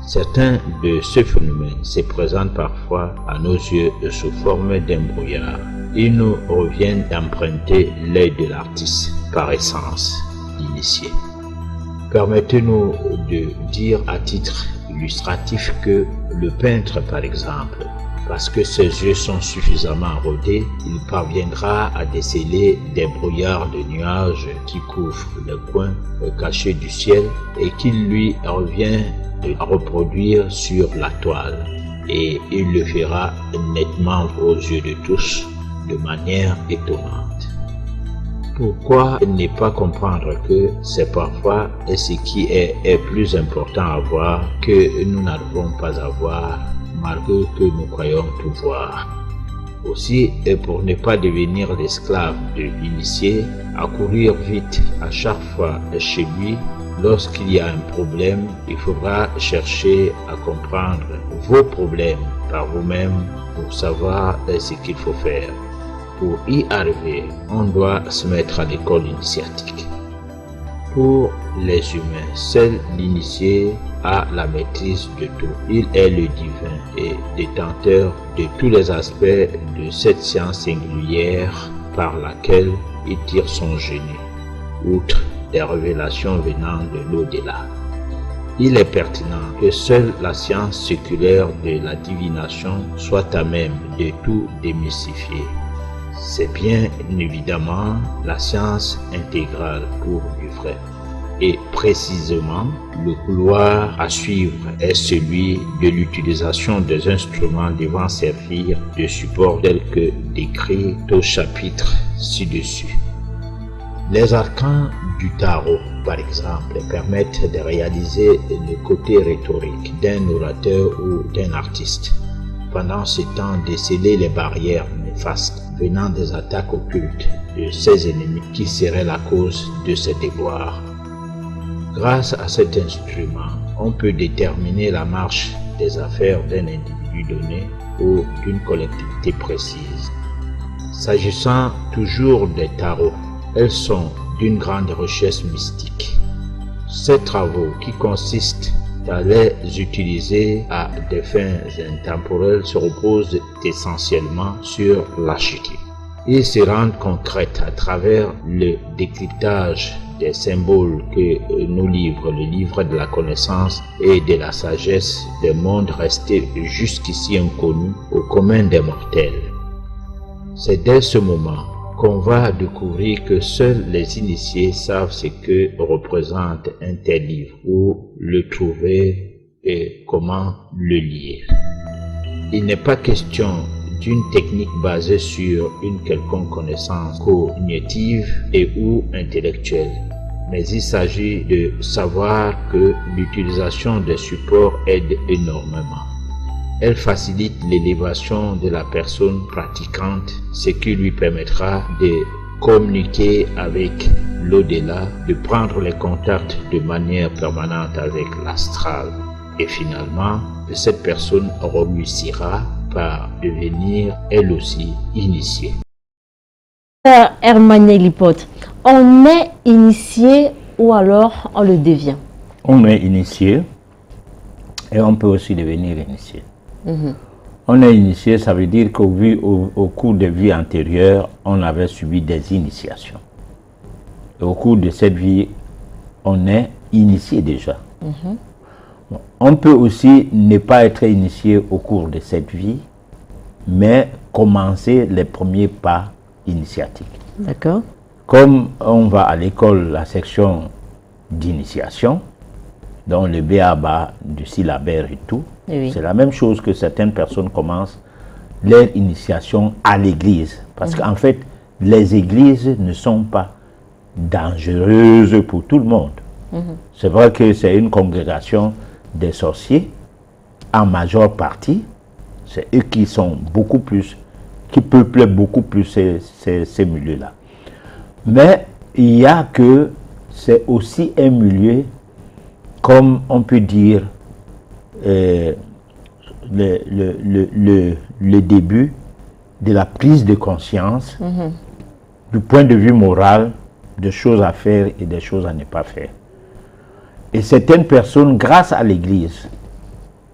Certains de ces phénomènes se présentent parfois à nos yeux sous forme d'un brouillard. Il nous revient d'emprunter l'œil de l'artiste, par essence, l'initié. Permettez-nous de dire à titre illustratif que le peintre, par exemple, parce que ses yeux sont suffisamment rodés, il parviendra à déceler des brouillards de nuages qui couvrent les coins cachés du ciel et qu'il lui revient de reproduire sur la toile. Et il le fera nettement aux yeux de tous, de manière étonnante. Pourquoi ne pas comprendre que c'est parfois ce qui est plus important à voir que nous n'arrivons pas à voir, malgré que nous croyons tout voir. Aussi, et pour ne pas devenir l'esclave de l'initié, accourir vite à chaque fois chez lui, lorsqu'il y a un problème, il faudra chercher à comprendre vos problèmes par vous-même pour savoir ce qu'il faut faire. Pour y arriver, on doit se mettre à l'école initiatique. Pour les humains, seul l'initié a la maîtrise de tout. Il est le divin et détenteur de tous les aspects de cette science singulière par laquelle il tire son génie, outre des révélations venant de l'au-delà. Il est pertinent que seule la science séculaire de la divination soit à même de tout démystifier. C'est bien évidemment la science intégrale pour du vrai. Et précisément, le couloir à suivre est celui de l'utilisation des instruments devant servir de support tel que décrit au chapitre ci-dessus. Les arcans du tarot, par exemple, permettent de réaliser le côté rhétorique d'un orateur ou d'un artiste. Pendant ce temps, déceler les barrières néfastes venant des attaques occultes de ses ennemis qui seraient la cause de ses déboires. Grâce à cet instrument, on peut déterminer la marche des affaires d'un individu donné ou d'une collectivité précise. S'agissant toujours des tarots, elles sont d'une grande richesse mystique. Ces travaux, qui consistent à les utiliser à des fins intemporelles, se reposent essentiellement sur l'archétype. Ils se rendent concrètes à travers le décryptage des symboles que nous livre le livre de la connaissance et de la sagesse des mondes restés jusqu'ici inconnus au commun des mortels. C'est dès ce moment qu'on va découvrir que seuls les initiés savent ce que représente un tel livre, où le trouver et comment le lire. Il n'est pas question d'une technique basée sur une quelconque connaissance cognitive et ou intellectuelle, mais il s'agit de savoir que l'utilisation des supports aide énormément. Elle facilite l'élévation de la personne pratiquante, ce qui lui permettra de communiquer avec l'au-delà, de prendre les contacts de manière permanente avec l'astral. Et finalement, cette personne réussira par devenir elle aussi initiée. Herman Lipote, on est initié ou alors on le devient? On est initié et on peut aussi devenir initié. On est initié, ça veut dire qu'au cours des vies antérieures, on avait subi des initiations. Et au cours de cette vie, on est initié déjà. Bon, on peut aussi ne pas être initié au cours de cette vie, mais commencer les premiers pas initiatiques. D'accord. Comme on va à l'école, la section d'initiation, dans le B.A.B.A. du syllabaire et tout, oui. C'est la même chose que certaines personnes commencent leur initiation à l'église. Parce qu'en fait, les églises ne sont pas dangereuses pour tout le monde. C'est vrai que c'est une congrégation des sorciers, en majeure partie. C'est eux qui sont beaucoup plus, qui peuplent beaucoup plus ces milieux-là. Mais il y a que c'est aussi un milieu, comme on peut dire, le début de la prise de conscience du point de vue moral, des choses à faire et des choses à ne pas faire. Et certaines personnes, grâce à l'église,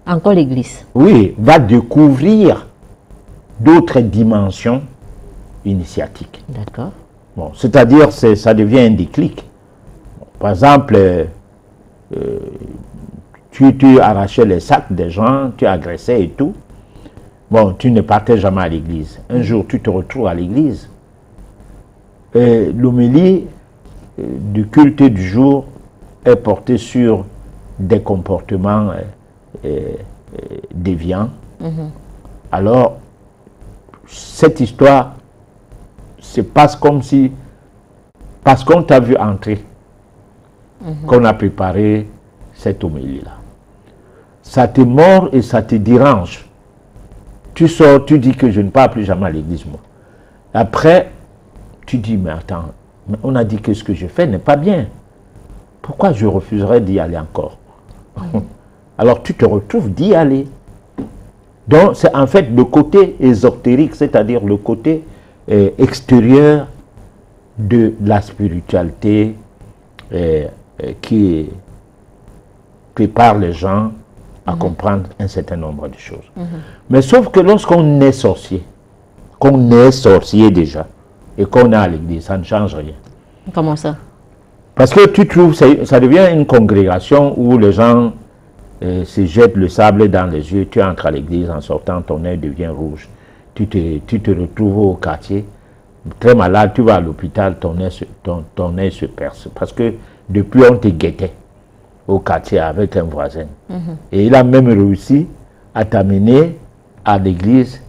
encore l'église, oui, va découvrir d'autres dimensions initiatiques. D'accord. Bon, c'est-à-dire, ça devient un déclic. Bon, par exemple, tu arrachais les sacs des gens, tu agressais et tout. Bon, tu ne partais jamais à l'église. Un jour, tu te retrouves à l'église. L'homélie du culte du jour est portée sur des comportements déviants. Alors, cette histoire se passe comme si, parce qu'on t'a vu entrer, qu'on a préparé cette homélie-là. Ça te mord et ça te dérange. Tu sors, tu dis que je ne pars plus jamais à l'église, moi. Après, tu dis, mais attends, on a dit que ce que je fais n'est pas bien. Pourquoi je refuserais d'y aller encore? Alors tu te retrouves d'y aller. Donc c'est en fait le côté ésotérique, c'est-à-dire le côté extérieur de la spiritualité qui prépare les gens à comprendre un certain nombre de choses. Mais sauf que lorsqu'on est sorcier, qu'on est sorcier déjà, et qu'on est à l'église, ça ne change rien. Comment ça? Parce que tu trouves, ça devient une congrégation où les gens se jettent le sable dans les yeux, tu entres à l'église, en sortant, ton œil devient rouge. Tu te retrouves au quartier, très malade, tu vas à l'hôpital, ton œil se perce. Parce que depuis, on te guettait au quartier avec un voisin. Et il a même réussi à t'amener à l'église,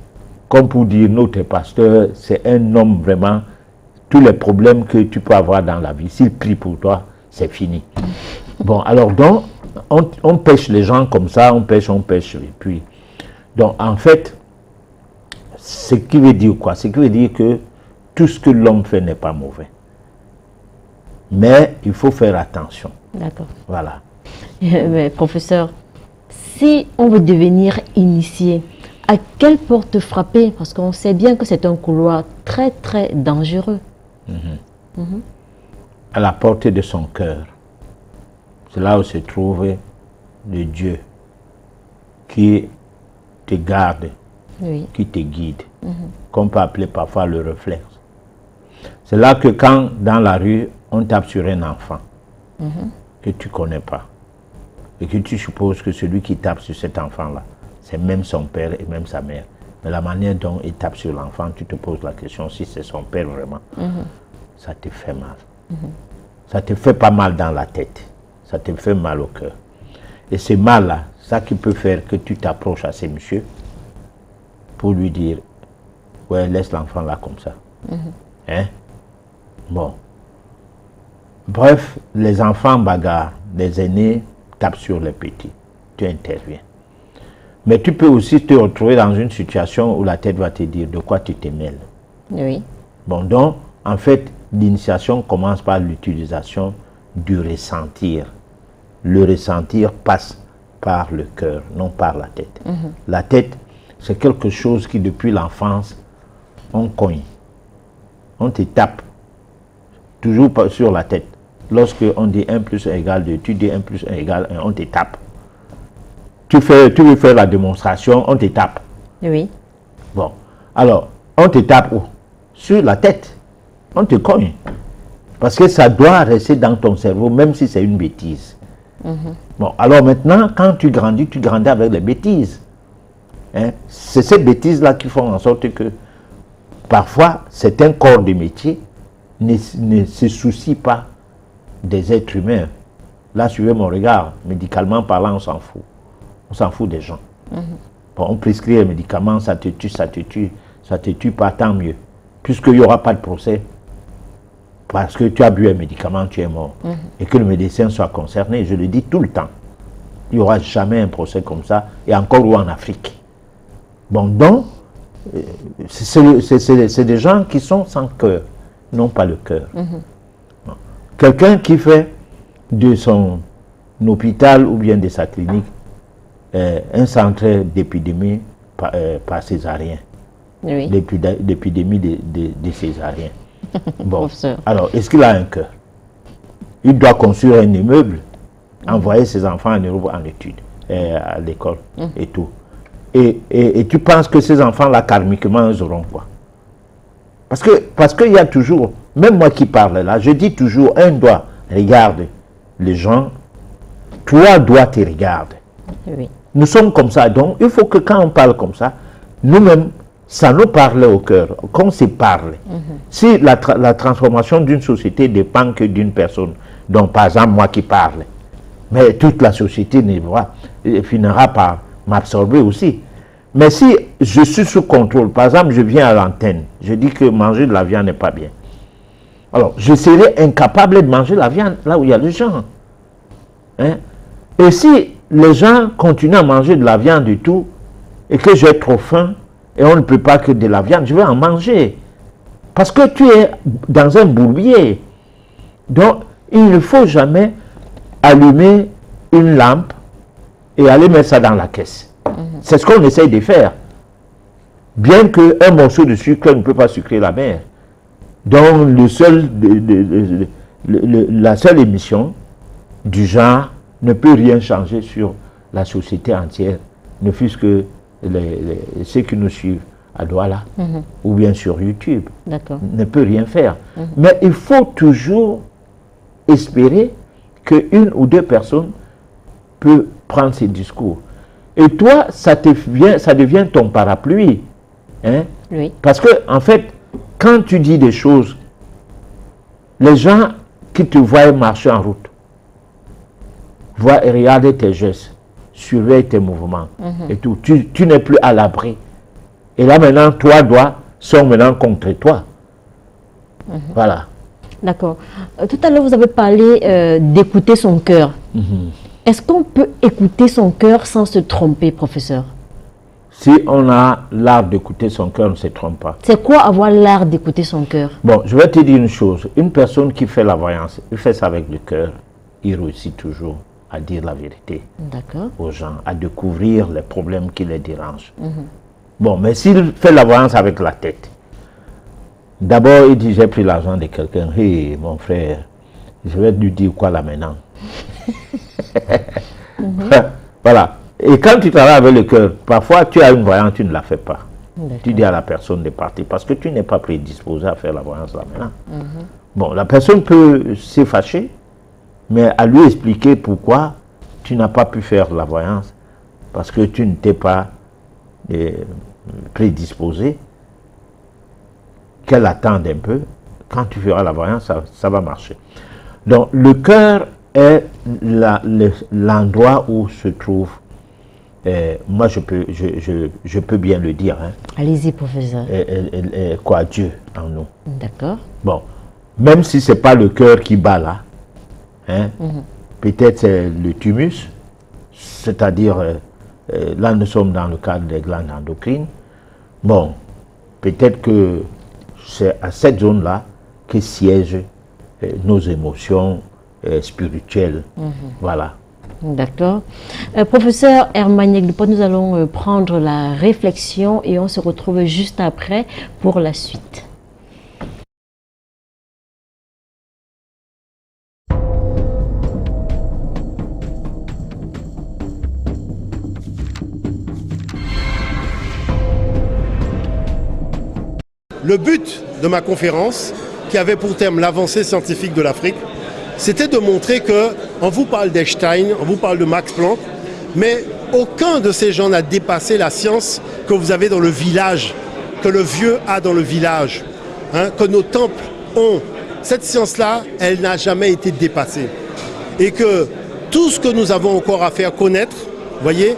comme pour dire, notre pasteur, c'est un homme vraiment, tous les problèmes que tu peux avoir dans la vie, s'il prie pour toi, c'est fini. Bon, alors donc, on pêche les gens comme ça, on pêche, et puis, donc en fait, ce qui veut dire quoi? Ce qui veut dire que tout ce que l'homme fait n'est pas mauvais. Mais il faut faire attention. D'accord. Voilà. Mais, professeur, si on veut devenir initié, à quelle porte frapper? Parce qu'on sait bien que c'est un couloir très très dangereux. À la portée de son cœur. C'est là où se trouve le Dieu qui te garde, Oui. qui te guide, qu'on peut appeler parfois le réflexe. C'est là que quand dans la rue, on tape sur un enfant que tu ne connais pas et que tu supposes que celui qui tape sur cet enfant-là, c'est même son père et même sa mère. Mais la manière dont il tape sur l'enfant, tu te poses la question si c'est son père vraiment. Ça te fait mal. Ça te fait pas mal dans la tête. Ça te fait mal au cœur. Et ce mal-là, ça qui peut faire que tu t'approches à ces messieurs pour lui dire, ouais, laisse l'enfant là comme ça. Hein? Bon. Bref, les enfants bagarrent, les aînés tapent sur les petits. Tu interviens. Mais tu peux aussi te retrouver dans une situation où la tête va te dire de quoi tu te mêles. Oui. Bon, donc, en fait, l'initiation commence par l'utilisation du ressentir. Le ressentir passe par le cœur, non par la tête. La tête, c'est quelque chose qui, depuis l'enfance, on cogne. On te tape. Toujours sur la tête. Lorsque on dit 1 plus 1 égale 2, tu dis 1 plus 1 égale 1, on te tape. Tu veux faire la démonstration, on te tape. Oui. Bon. Alors, on te tape où? Sur la tête. On te cogne. Parce que ça doit rester dans ton cerveau, même si c'est une bêtise. Bon, alors maintenant, quand tu grandis avec les bêtises. Hein? C'est ces bêtises-là qui font en sorte que parfois, certains corps de métier ne se soucient pas des êtres humains. Là, suivez mon regard, médicalement parlant, on s'en fout. On s'en fout des gens. Bon, on prescrit un médicament, ça te tue pas, tant mieux. Puisqu'il n'y aura pas de procès, parce que tu as bu un médicament, tu es mort. Et que le médecin soit concerné, je le dis tout le temps. Il n'y aura jamais un procès comme ça, et encore ou en Afrique. Bon, donc, c'est des gens qui sont sans cœur, non pas le cœur. Bon. Quelqu'un qui fait de son hôpital ou bien de sa clinique un centre d'épidémie par césarien. Oui. L'épidémie des césariens. Bon, Professeur. alors, est-ce qu'il a un cœur? Il doit construire un immeuble, envoyer ses enfants en Europe en études, à l'école et tout. Et tu penses que ces enfants-là, karmiquement, ils auront quoi? Parce qu'il y a toujours, même moi qui parle là, je dis toujours, un doigt regarde les gens, trois doigts te regardent. Oui. Nous sommes comme ça, donc il faut que quand on parle comme ça, nous-mêmes, ça nous parle au cœur, qu'on se parle. Si la transformation d'une société dépend que d'une personne, donc par exemple moi qui parle, mais toute la société finira par m'absorber aussi. Mais si je suis sous contrôle, par exemple je viens à l'antenne, je dis que manger de la viande n'est pas bien. Alors je serai incapable de manger la viande là où il y a les gens. Hein? Et si les gens continuent à manger de la viande du tout, et que j'ai trop faim, et on ne peut pas que de la viande, je vais en manger. Parce que tu es dans un bourbier. Donc, il ne faut jamais allumer une lampe et aller mettre ça dans la caisse. C'est ce qu'on essaye de faire. Bien qu'un morceau de sucre ne peut pas sucrer la mer. Donc, la seule émission du genre ne peut rien changer sur la société entière, ne fût-ce que ceux qui nous suivent à Douala ou bien sur YouTube. Ne peut rien faire. Mais il faut toujours espérer qu'une ou deux personnes peuvent prendre ces discours. Et toi, ça devient ton parapluie. Hein? Oui. Parce que, en fait, quand tu dis des choses, les gens qui te voient marcher en route, voient et regardent tes gestes, surveillent tes mouvements et tout. Tu n'es plus à l'abri. Et là maintenant, toi, sont maintenant contre toi. Voilà. D'accord. Tout à l'heure, vous avez parlé d'écouter son cœur. Est-ce qu'on peut écouter son cœur sans se tromper, professeur? Si on a l'art d'écouter son cœur, on ne se trompe pas. C'est quoi avoir l'art d'écouter son cœur? Bon, je vais te dire une chose. Une personne qui fait la voyance, il fait ça avec le cœur. il réussit toujours à dire la vérité aux gens, à découvrir les problèmes qui les dérangent. Bon, mais s'il fait la voyance avec la tête, d'abord il dit j'ai pris l'argent de quelqu'un, hey mon frère, je vais lui dire quoi là maintenant? Voilà. Et quand tu travailles avec le cœur, parfois tu as une voyance, tu ne la fais pas. Tu dis à la personne de partir parce que tu n'es pas prédisposé à faire la voyance là maintenant. Bon, la personne peut se fâcher, mais à lui expliquer pourquoi tu n'as pas pu faire la voyance, parce que tu ne t'es pas prédisposé, qu'elle attende un peu. Quand tu feras la voyance, ça va marcher. Donc, le cœur est l'endroit où se trouve, moi je peux bien le dire. Hein, allez-y, professeur. Quoi, Dieu en nous. D'accord. Bon, même si ce n'est pas le cœur qui bat là, hein, peut-être c'est le thymus, c'est-à-dire, là nous sommes dans le cadre des glandes endocrines. Bon, peut-être que c'est à cette zone-là que siègent nos émotions spirituelles. Voilà. D'accord. Professeur Hermaniek Dupont, nous allons prendre la réflexion et on se retrouve juste après pour la suite. Le but de ma conférence, qui avait pour thème l'avancée scientifique de l'Afrique, c'était de montrer que, on vous parle d'Einstein, on vous parle de Max Planck, mais aucun de ces gens n'a dépassé la science que vous avez dans le village, que le vieux a dans le village, hein, que nos temples ont. Cette science-là, elle n'a jamais été dépassée. Et que tout ce que nous avons encore à faire connaître, voyez,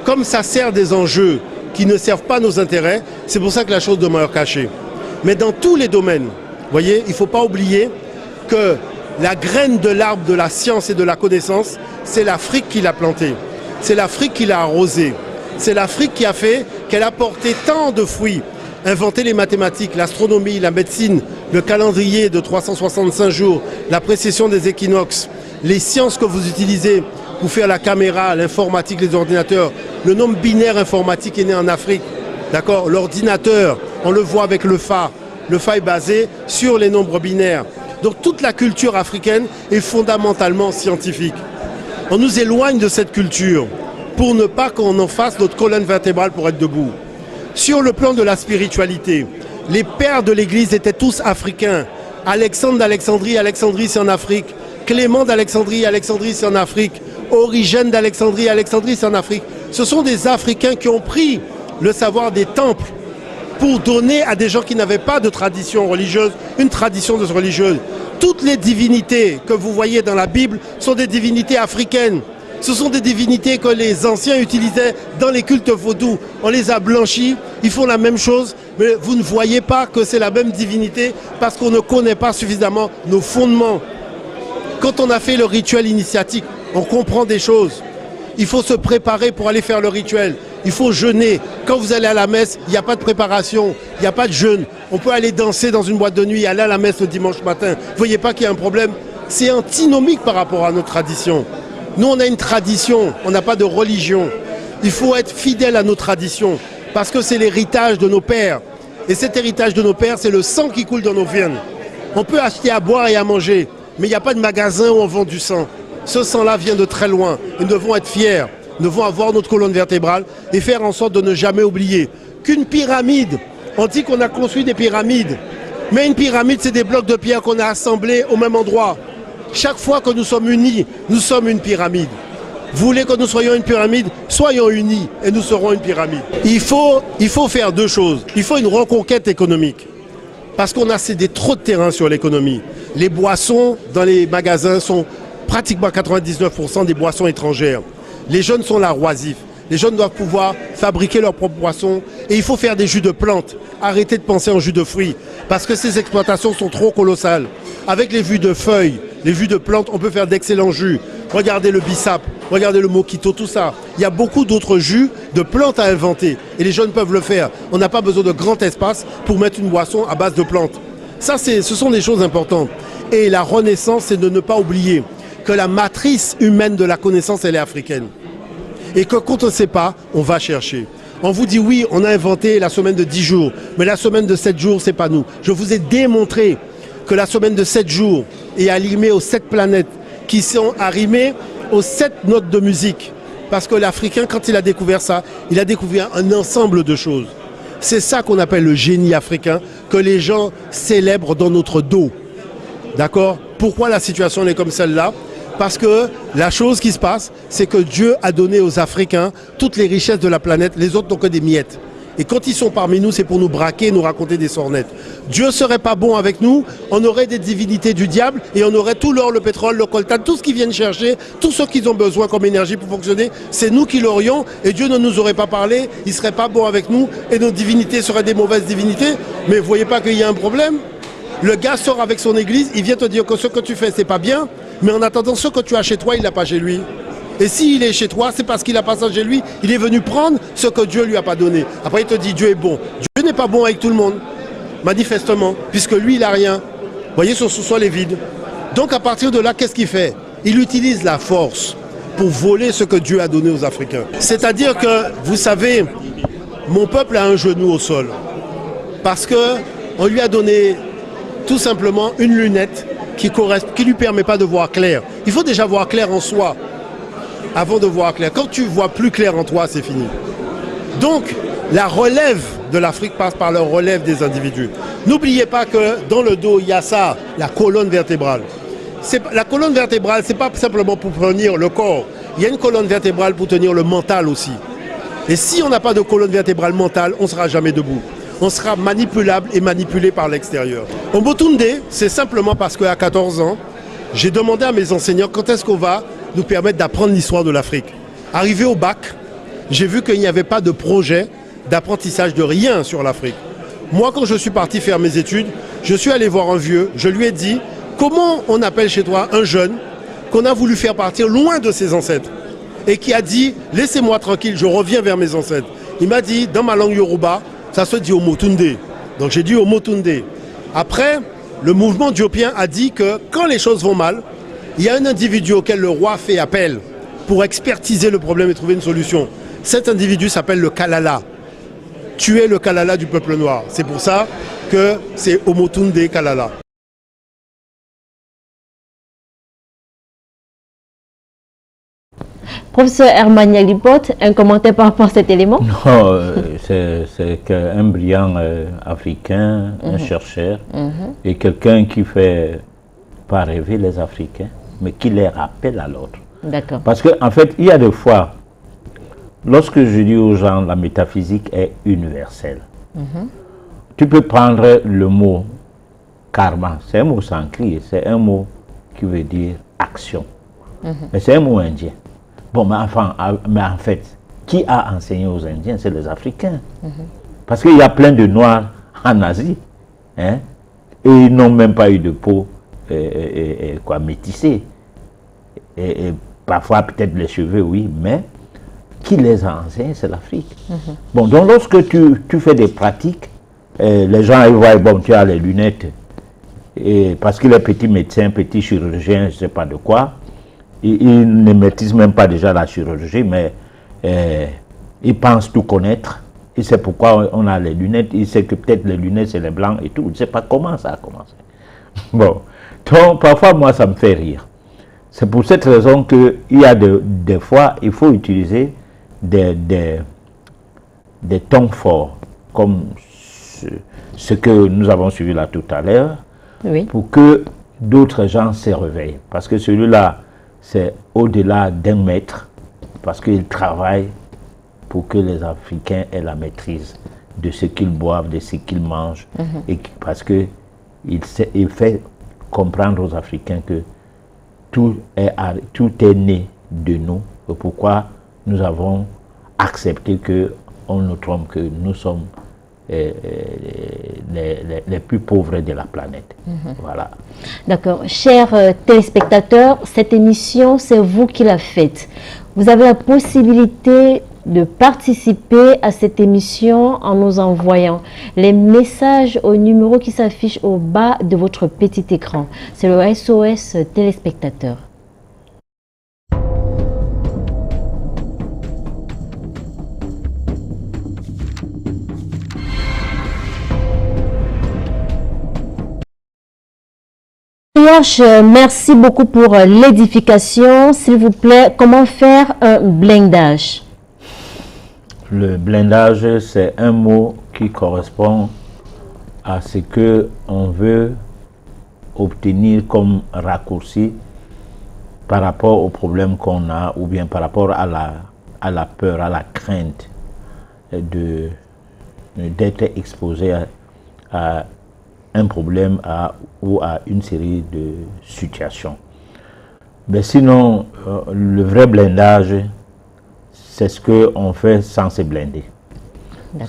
comme ça sert des enjeux qui ne servent pas nos intérêts, c'est pour ça que la chose demeure cachée. Mais dans tous les domaines, voyez, il ne faut pas oublier que la graine de l'arbre de la science et de la connaissance, c'est l'Afrique qui l'a plantée. C'est l'Afrique qui l'a arrosée. C'est l'Afrique qui a fait qu'elle a porté tant de fruits. Inventer les mathématiques, l'astronomie, la médecine, le calendrier de 365 jours, la précision des équinoxes, les sciences que vous utilisez pour faire la caméra, l'informatique, les ordinateurs. Le nombre binaire informatique est né en Afrique. D'accord ? L'ordinateur, on le voit avec le Fa. Le Fa est basé sur les nombres binaires. Donc toute la culture africaine est fondamentalement scientifique. On nous éloigne de cette culture pour ne pas qu'on en fasse notre colonne vertébrale pour être debout. Sur le plan de la spiritualité, les pères de l'Église étaient tous africains. Alexandre d'Alexandrie, Alexandrie c'est en Afrique. Clément d'Alexandrie, Alexandrie c'est en Afrique. Origène d'Alexandrie, Alexandrie c'est en Afrique. Ce sont des Africains qui ont pris le savoir des temples pour donner à des gens qui n'avaient pas de tradition religieuse, une tradition religieuse. Toutes les divinités que vous voyez dans la Bible sont des divinités africaines. Ce sont des divinités que les anciens utilisaient dans les cultes vaudous. On les a blanchis, ils font la même chose, mais vous ne voyez pas que c'est la même divinité parce qu'on ne connaît pas suffisamment nos fondements. Quand on a fait le rituel initiatique, on comprend des choses. Il faut se préparer pour aller faire le rituel. Il faut jeûner. Quand vous allez à la messe, il n'y a pas de préparation, il n'y a pas de jeûne. On peut aller danser dans une boîte de nuit, aller à la messe le dimanche matin. Vous ne voyez pas qu'il y a un problème? C'est antinomique par rapport à notre tradition. Nous, on a une tradition, on n'a pas de religion. Il faut être fidèle à nos traditions parce que c'est l'héritage de nos pères. Et cet héritage de nos pères, c'est le sang qui coule dans nos veines. On peut acheter à boire et à manger, mais il n'y a pas de magasin où on vend du sang. Ce sang-là vient de très loin. Nous devons être fiers. Nous devons avoir notre colonne vertébrale et faire en sorte de ne jamais oublier qu'une pyramide, on dit qu'on a construit des pyramides, mais une pyramide, c'est des blocs de pierre qu'on a assemblés au même endroit. Chaque fois que nous sommes unis, nous sommes une pyramide. Vous voulez que nous soyons une pyramide? Soyons unis et nous serons une pyramide. Il faut faire deux choses. Il faut une reconquête économique. Parce qu'on a cédé trop de terrain sur l'économie. Les boissons dans les magasins sont pratiquement 99% des boissons étrangères. Les jeunes sont là oisifs. Les jeunes doivent pouvoir fabriquer leurs propres boissons. Et il faut faire des jus de plantes. Arrêtez de penser en jus de fruits. Parce que ces exploitations sont trop colossales. Avec les jus de feuilles, les jus de plantes, on peut faire d'excellents jus. Regardez le bissap, regardez le mojito, tout ça. Il y a beaucoup d'autres jus de plantes à inventer. Et les jeunes peuvent le faire. On n'a pas besoin de grand espace pour mettre une boisson à base de plantes. Ça, ce sont des choses importantes. Et la renaissance, c'est de ne pas oublier que la matrice humaine de la connaissance, elle est africaine. Et que quand on ne sait pas, on va chercher. On vous dit oui, on a inventé la semaine de 10 jours, mais la semaine de 7 jours, c'est pas nous. Je vous ai démontré que la semaine de 7 jours est arrimée aux 7 planètes, qui sont arrimées aux 7 notes de musique. Parce que l'Africain, quand il a découvert ça, il a découvert un ensemble de choses. C'est ça qu'on appelle le génie africain, que les gens célèbrent dans notre dos. D'accord? Pourquoi la situation est comme celle-là? Parce que la chose qui se passe, c'est que Dieu a donné aux Africains toutes les richesses de la planète, les autres n'ont que des miettes. Et quand ils sont parmi nous, c'est pour nous braquer, nous raconter des sornettes. Dieu serait pas bon avec nous, on aurait des divinités du diable et on aurait tout l'or, le pétrole, le coltan, tout ce qu'ils viennent chercher, tout ce qu'ils ont besoin comme énergie pour fonctionner, c'est nous qui l'aurions et Dieu ne nous aurait pas parlé, il serait pas bon avec nous et nos divinités seraient des mauvaises divinités. Mais vous voyez pas qu'il y a un problème? Le gars sort avec son église, il vient te dire que ce que tu fais, c'est pas bien, mais en attendant, ce que tu as chez toi, il l'a pas chez lui. Et s'il est chez toi, c'est parce qu'il a pas ça chez lui, il est venu prendre ce que Dieu lui a pas donné. Après, il te dit, Dieu est bon. Dieu n'est pas bon avec tout le monde, manifestement, puisque lui, il a rien. Vous voyez, son sous-sol est vide. Donc, à partir de là, qu'est-ce qu'il fait? Il utilise la force pour voler ce que Dieu a donné aux Africains. C'est-à-dire que, vous savez, mon peuple a un genou au sol. Parce qu'on lui a donné tout simplement une lunette qui ne lui permet pas de voir clair. Il faut déjà voir clair en soi avant de voir clair. Quand tu vois plus clair en toi, c'est fini. Donc, la relève de l'Afrique passe par la relève des individus. N'oubliez pas que dans le dos, il y a ça, la colonne vertébrale. La colonne vertébrale, ce n'est pas simplement pour tenir le corps. Il y a une colonne vertébrale pour tenir le mental aussi. Et si on n'a pas de colonne vertébrale mentale, on ne sera jamais debout. On sera manipulable et manipulé par l'extérieur. Omotunde, c'est simplement parce qu'à 14 ans, j'ai demandé à mes enseignants quand est-ce qu'on va nous permettre d'apprendre l'histoire de l'Afrique. Arrivé au bac, j'ai vu qu'il n'y avait pas de projet d'apprentissage de rien sur l'Afrique. Moi, quand je suis parti faire mes études, je suis allé voir un vieux, je lui ai dit, comment on appelle chez toi un jeune qu'on a voulu faire partir loin de ses ancêtres et qui a dit, laissez-moi tranquille, je reviens vers mes ancêtres. Il m'a dit, dans ma langue Yoruba, ça se dit Omotunde. Donc j'ai dit Omotunde. Après, le mouvement diopien a dit que quand les choses vont mal, il y a un individu auquel le roi fait appel pour expertiser le problème et trouver une solution. Cet individu s'appelle le Kalala. Tu es le Kalala du peuple noir. C'est pour ça que c'est Omotunde Kalala. Professeur Herman Yaglipot, un commentaire par rapport à cet élément? Non, c'est qu'un brillant africain, un chercheur, et quelqu'un qui fait pas rêver les Africains, mais qui les rappelle à l'autre. D'accord. Parce qu'en fait, il y a des fois, lorsque je dis aux gens la métaphysique est universelle, tu peux prendre le mot karma, c'est un mot sanskrit, c'est un mot qui veut dire action, mais c'est un mot indien. Bon, mais en fait, qui a enseigné aux Indiens? C'est les Africains. Parce qu'il y a plein de Noirs en Asie, hein, et ils n'ont même pas eu de peau métissée. Et parfois, peut-être les cheveux, oui, mais qui les a enseignés? C'est l'Afrique. Bon, donc lorsque tu fais des pratiques, les gens ils voient, bon, tu as les lunettes, et parce qu'il est petit médecin, petit chirurgien, je ne sais pas de quoi, il ne maîtrise même pas déjà la chirurgie, mais il pense tout connaître. Il sait pourquoi on a les lunettes. Il sait que peut-être les lunettes, c'est les blancs et tout. Il ne sait pas comment ça a commencé. Bon, donc parfois, moi, ça me fait rire. C'est pour cette raison qu'il y a des fois, il faut utiliser des tons forts, comme ce que nous avons suivi là tout à l'heure, Oui. pour que d'autres gens se réveillent. Parce que celui-là, c'est au-delà d'un maître, parce qu'il travaille pour que les Africains aient la maîtrise de ce qu'ils boivent, de ce qu'ils mangent, et parce qu'il fait comprendre aux Africains que tout est né de nous, et pourquoi nous avons accepté qu'on nous trompe, que nous sommes les plus pauvres de la planète. Voilà. D'accord. Chers téléspectateurs, cette émission, c'est vous qui la faites. Vous avez la possibilité de participer à cette émission en nous envoyant les messages au numéro qui s'affiche au bas de votre petit écran. C'est le SOS téléspectateur. Merci beaucoup pour l'édification. S'il vous plaît, comment faire un blindage? Le blindage, c'est un mot qui correspond à ce que on veut obtenir comme raccourci par rapport au problème qu'on a, ou bien par rapport à la peur, à la crainte d'être exposé à un problème ou à une série de situations. Mais sinon, le vrai blindage, c'est ce qu'on fait sans se blinder.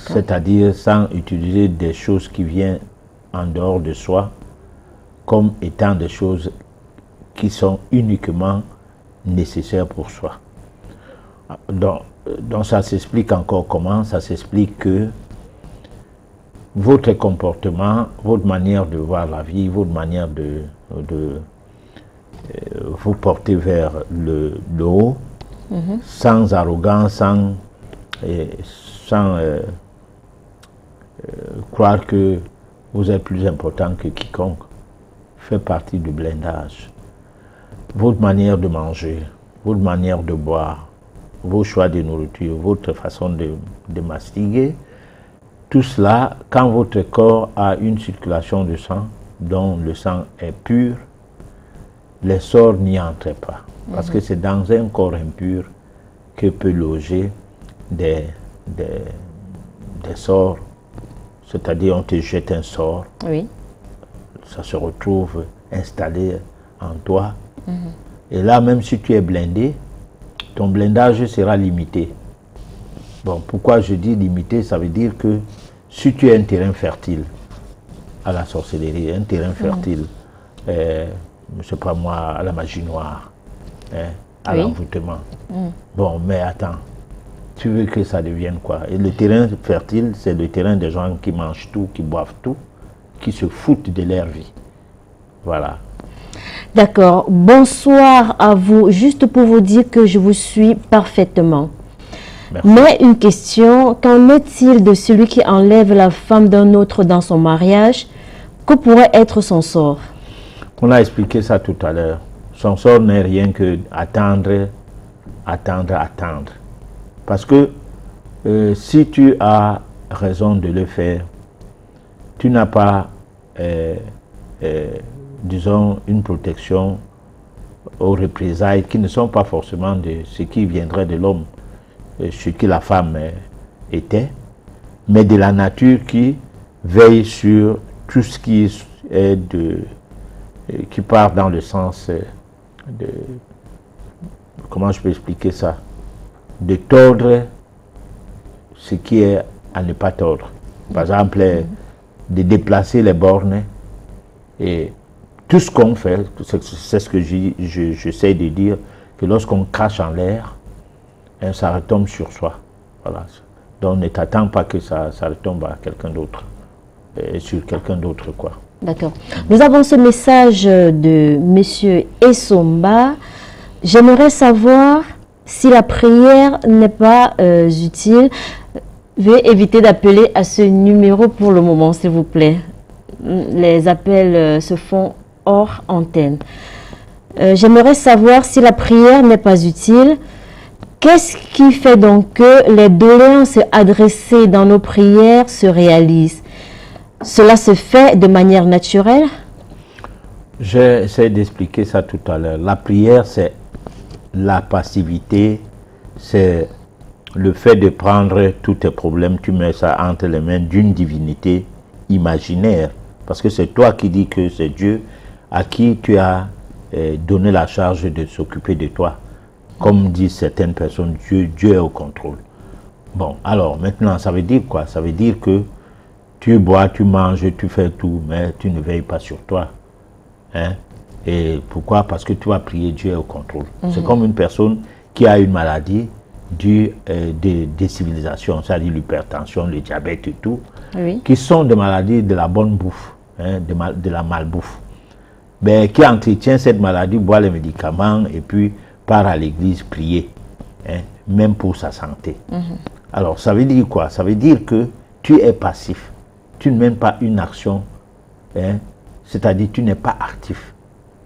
C'est-à-dire sans utiliser des choses qui viennent en dehors de soi comme étant des choses qui sont uniquement nécessaires pour soi. Donc ça s'explique encore comment? Ça s'explique que votre comportement, votre manière de voir la vie, votre manière de vous porter vers le haut, sans arrogance, sans croire que vous êtes plus important que quiconque, fait partie du blindage. Votre manière de manger, votre manière de boire, vos choix de nourriture, votre façon de mastiquer, tout cela, quand votre corps a une circulation de sang, dont le sang est pur, les sorts n'y entrent pas. Parce que c'est dans un corps impur que peut loger des sorts. C'est-à-dire, on te jette un sort, oui. Ça se retrouve installé en toi. Et là, même si tu es blindé, ton blindage sera limité. Bon, pourquoi je dis limité? Ça veut dire que si tu es un terrain fertile à la sorcellerie, un terrain fertile, je ne sais pas moi, à la magie noire, à l'envoûtement. Bon, mais attends, tu veux que ça devienne quoi? Et le terrain fertile, c'est le terrain des gens qui mangent tout, qui boivent tout, qui se foutent de leur vie. Voilà. D'accord. Bonsoir à vous. Juste pour vous dire que je vous suis parfaitement. Merci. Mais une question, qu'en est-il de celui qui enlève la femme d'un autre dans son mariage? Que pourrait être son sort? On a expliqué ça tout à l'heure. Son sort n'est rien que attendre. Parce que si tu as raison de le faire, tu n'as pas, disons, une protection aux représailles qui ne sont pas forcément de ce qui viendrait de l'homme, ce que la femme était, mais de la nature qui veille sur tout ce qui est qui part dans le sens de, comment je peux expliquer ça, de tordre ce qui est à ne pas tordre. Par exemple, de déplacer les bornes, et tout ce qu'on fait, c'est ce que j'essaie de dire, que lorsqu'on crache en l'air, ça retombe sur soi. Voilà. Donc ne t'attends pas que ça retombe à quelqu'un d'autre, sur quelqu'un d'autre, quoi. D'accord. Nous avons ce message de Monsieur Essomba. J'aimerais savoir si la prière n'est pas utile. Veuillez éviter d'appeler à ce numéro pour le moment, s'il vous plaît. Les appels se font hors antenne. J'aimerais savoir si la prière n'est pas utile. Qu'est-ce qui fait donc que les doléances adressées dans nos prières se réalisent? Cela se fait de manière naturelle? J'ai essayé d'expliquer ça tout à l'heure. La prière, c'est la passivité, c'est le fait de prendre tous tes problèmes, tu mets ça entre les mains d'une divinité imaginaire. Parce que c'est toi qui dis que c'est Dieu à qui tu as donné la charge de s'occuper de toi. Comme disent certaines personnes, Dieu est au contrôle. Bon, alors maintenant, ça veut dire quoi? Ça veut dire que tu bois, tu manges, tu fais tout, mais tu ne veilles pas sur toi. Hein? Et pourquoi? Parce que tu vas prier, Dieu est au contrôle. C'est comme une personne qui a une maladie due des civilisations, c'est-à-dire l'hypertension, le diabète et tout, qui sont des maladies de la bonne bouffe, hein, de la malbouffe. Mais qui entretient cette maladie, boit les médicaments et puis part à l'église prier, hein, même pour sa santé. Alors, ça veut dire quoi? Ça veut dire que tu es passif. Tu ne mènes pas une action, hein, c'est-à-dire tu n'es pas actif.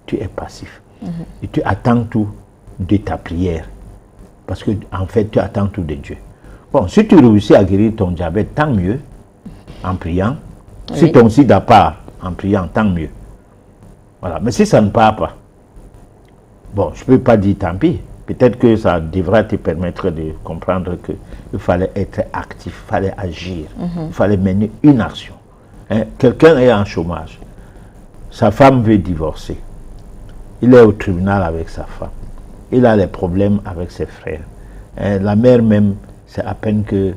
tu es passif. Et tu attends tout de ta prière. Parce que en fait, tu attends tout de Dieu. Bon, si tu réussis à guérir ton diabète, tant mieux, en priant. Oui. Si ton sida part, en priant, tant mieux. Voilà. Mais si ça ne part pas, bon, je ne peux pas dire tant pis. Peut-être que ça devra te permettre de comprendre qu'il fallait être actif, il fallait agir, il fallait mener une action. Hein? Quelqu'un est en chômage, sa femme veut divorcer. Il est au tribunal avec sa femme. Il a des problèmes avec ses frères. Hein? La mère même, c'est à peine que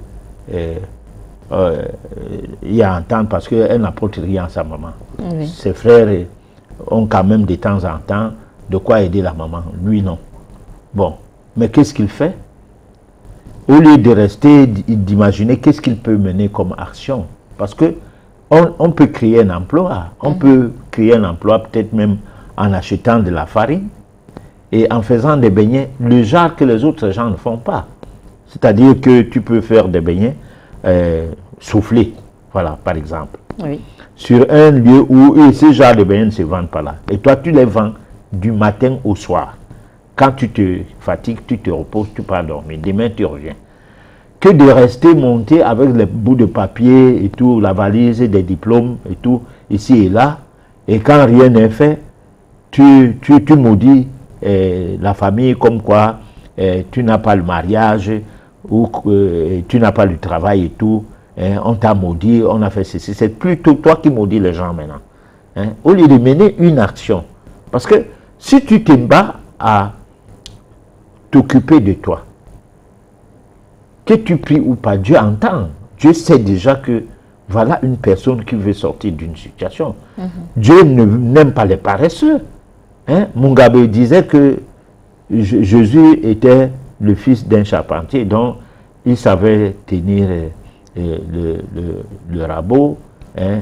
il y a un temps parce qu'elle n'apporte rien à sa maman. Oui. Ses frères ont quand même de temps en temps de quoi aider la maman. Lui, non. Bon, mais qu'est-ce qu'il fait? Au lieu de rester, d'imaginer qu'est-ce qu'il peut mener comme action. Parce que on peut créer un emploi. On peut créer un emploi peut-être même en achetant de la farine et en faisant des beignets, le genre que les autres gens ne font pas. C'est-à-dire que tu peux faire des beignets soufflés, voilà, par exemple. Oui. Sur un lieu où ces genres de beignets ne se vendent pas là. Et toi, tu les vends du matin au soir. Quand tu te fatigues, tu te reposes, tu pars dormir. Demain, tu reviens. Que de rester monté avec les bouts de papier et tout, la valise, des diplômes et tout, ici et là. Et quand rien n'est fait, tu maudis la famille comme quoi tu n'as pas le mariage ou tu n'as pas le travail et tout. On t'a maudit, on a fait ceci. C'est plutôt toi qui maudis les gens maintenant. Hein? Au lieu de mener une action. Parce que si tu te bats à t'occuper de toi, que tu pries ou pas, Dieu entend. Dieu sait déjà que voilà une personne qui veut sortir d'une situation. Dieu n'aime pas les paresseux. Hein? Mugabe disait que Jésus était le fils d'un charpentier, donc il savait tenir le rabot. Hein?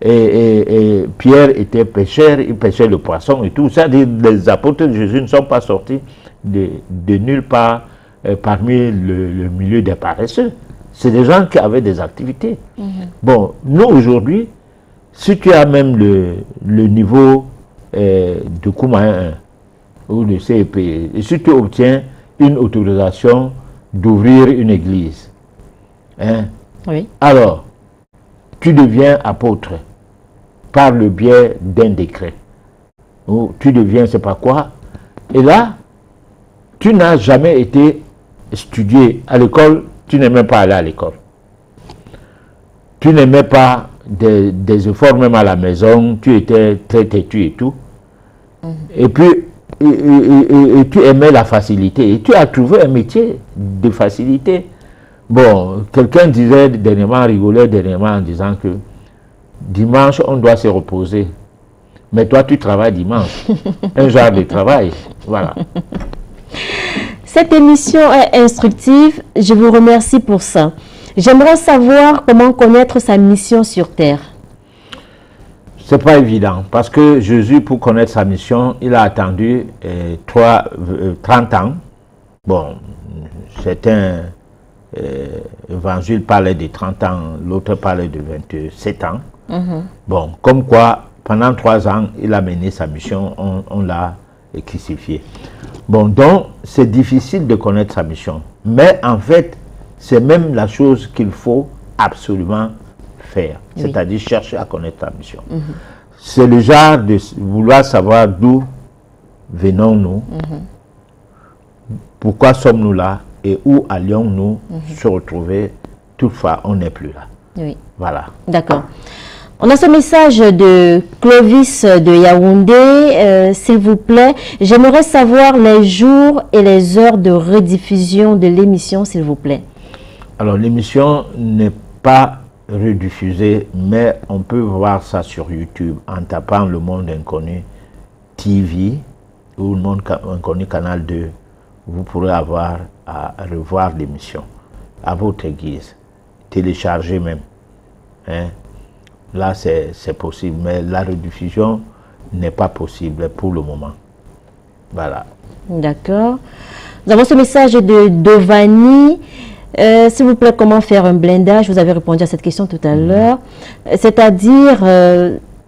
Et Pierre était pêcheur, il pêchait le poisson et tout. Ça, les apôtres de Jésus ne sont pas sortis de nulle part parmi le milieu des paresseux. C'est des gens qui avaient des activités. Bon, nous aujourd'hui, si tu as même le niveau de Koumaïen 1 ou de CEP, et si tu obtiens une autorisation d'ouvrir une église, hein, oui. Alors, tu deviens apôtre par le biais d'un décret. Ou tu deviens, c'est pas quoi. Et là, tu n'as jamais été étudié à l'école, tu n'es même pas allé à l'école. Tu n'aimais pas des efforts même à la maison, tu étais très têtu et tout. Et puis, et tu aimais la facilité. Et tu as trouvé un métier de facilité. Bon, quelqu'un disait dernièrement, rigolait dernièrement en disant que dimanche, on doit se reposer. Mais toi, tu travailles dimanche. Un genre de travail. Voilà. Cette émission est instructive. Je vous remercie pour ça. J'aimerais savoir comment connaître sa mission sur Terre. C'est pas évident. Parce que Jésus, pour connaître sa mission, il a attendu 30 ans. Bon, certains évangiles parlaient de 30 ans, l'autre parlait de 27 ans. Bon, comme quoi, pendant 3 ans, il a mené sa mission, on l'a crucifié. Bon, donc, c'est difficile de connaître sa mission. Mais en fait, c'est même la chose qu'il faut absolument faire. Oui. C'est-à-dire chercher à connaître sa mission. C'est le genre de vouloir savoir d'où venons-nous, pourquoi sommes-nous là et où allions-nous se retrouver. Toutefois, on n'est plus là. Oui. Voilà. D'accord. On a ce message de Clovis de Yaoundé. S'il vous plaît, j'aimerais savoir les jours et les heures de rediffusion de l'émission, s'il vous plaît. Alors, l'émission n'est pas rediffusée, mais on peut voir ça sur YouTube en tapant Le Monde Inconnu TV ou Le Monde Inconnu Canal 2. Vous pourrez avoir à revoir l'émission à votre guise. Télécharger même. Hein? Là, c'est possible, mais la rediffusion n'est pas possible pour le moment. Voilà. D'accord. Nous avons ce message de Dovani. S'il vous plaît, comment faire un blindage? Vous avez répondu à cette question tout à l'heure. C'est-à-dire,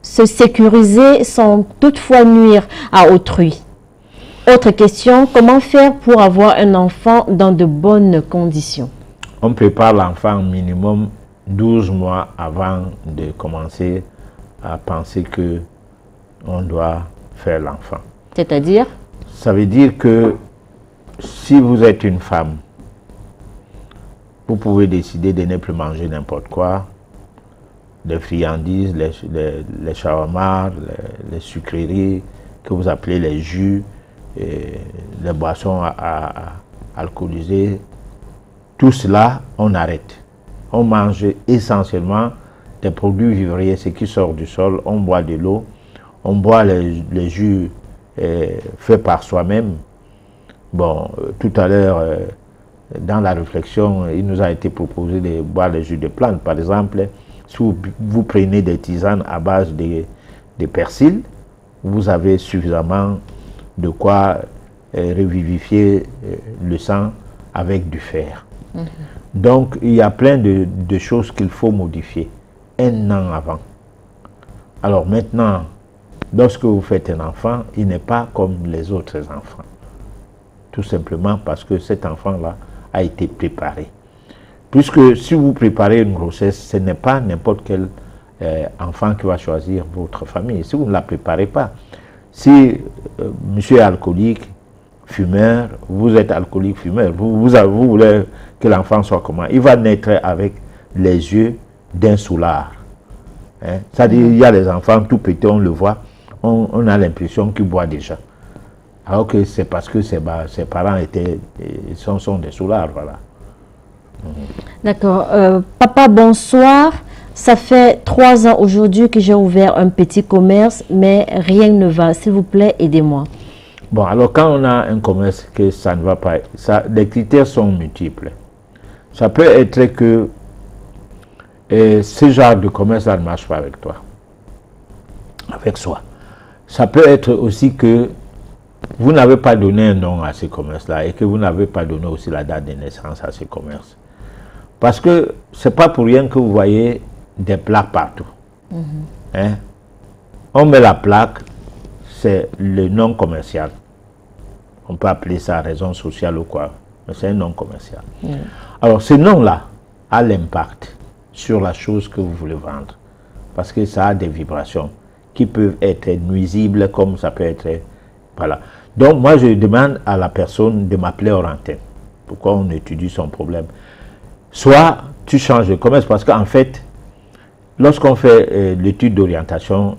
se sécuriser sans toutefois nuire à autrui? Autre question, comment faire pour avoir un enfant dans de bonnes conditions? On prépare l'enfant minimum 12 mois avant de commencer à penser que on doit faire l'enfant. C'est-à-dire? Ça veut dire que si vous êtes une femme, vous pouvez décider de ne plus manger n'importe quoi, les friandises, les shawarma, les sucreries que vous appelez les jus, les boissons alcoolisées, tout cela, on arrête. On mange essentiellement des produits vivriers, ce qui sort du sol, on boit de l'eau, on boit les jus faits par soi-même. Bon, tout à l'heure, dans la réflexion, il nous a été proposé de boire les jus de plantes. Par exemple, si vous prenez des tisanes à base de persil, vous avez suffisamment de quoi revivifier le sang avec du fer. Donc, il y a plein de choses qu'il faut modifier un an avant. Alors maintenant, lorsque vous faites un enfant, il n'est pas comme les autres enfants. Tout simplement parce que cet enfant-là a été préparé. Puisque si vous préparez une grossesse, ce n'est pas n'importe quel enfant qui va choisir votre famille. Si vous ne la préparez pas, si monsieur est alcoolique, fumeur, vous êtes alcoolique, fumeur, vous voulez que l'enfant soit comment? Il va naître avec les yeux d'un soulard. Hein? C'est-à-dire, il y a les enfants tout petits, on le voit, on a l'impression qu'ils boivent déjà. Alors que c'est parce que ses parents sont des soulards, voilà. D'accord. Papa, bonsoir. Ça fait 3 ans aujourd'hui que j'ai ouvert un petit commerce, mais rien ne va. S'il vous plaît, aidez-moi. Bon, alors quand on a un commerce que ça ne va pas, les critères sont multiples. Ça peut être que ce genre de commerce-là ne marche pas avec toi, avec soi. Ça peut être aussi que vous n'avez pas donné un nom à ce commerce-là et que vous n'avez pas donné aussi la date de naissance à ce commerce. Parce que ce n'est pas pour rien que vous voyez des plaques partout. Hein? On met la plaque, c'est le nom commercial. On peut appeler ça raison sociale ou quoi, mais c'est un nom commercial. Alors ce nom-là a l'impact sur la chose que vous voulez vendre. Parce que ça a des vibrations qui peuvent être nuisibles comme ça peut être... Voilà. Donc moi je demande à la personne de m'appeler hors antenne. Pourquoi on étudie son problème. Soit tu changes de commerce parce qu'en fait, lorsqu'on fait l'étude d'orientation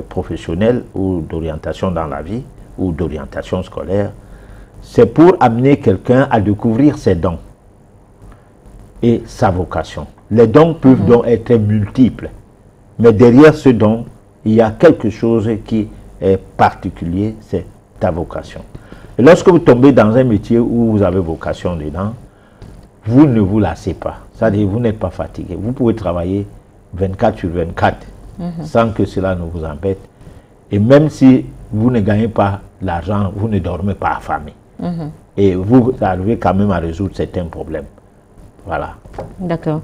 professionnelle ou d'orientation dans la vie ou d'orientation scolaire, c'est pour amener quelqu'un à découvrir ses dons et sa vocation. Les dons peuvent donc être multiples, mais derrière ce don, il y a quelque chose qui est particulier, c'est ta vocation. Et lorsque vous tombez dans un métier où vous avez vocation dedans, vous ne vous lassez pas, c'est-à-dire vous n'êtes pas fatigué. Vous pouvez travailler 24 sur 24 sans que cela ne vous embête. Et même si vous ne gagnez pas l'argent, vous ne dormez pas affamé. Et vous arrivez quand même à résoudre certains problèmes. Voilà. D'accord.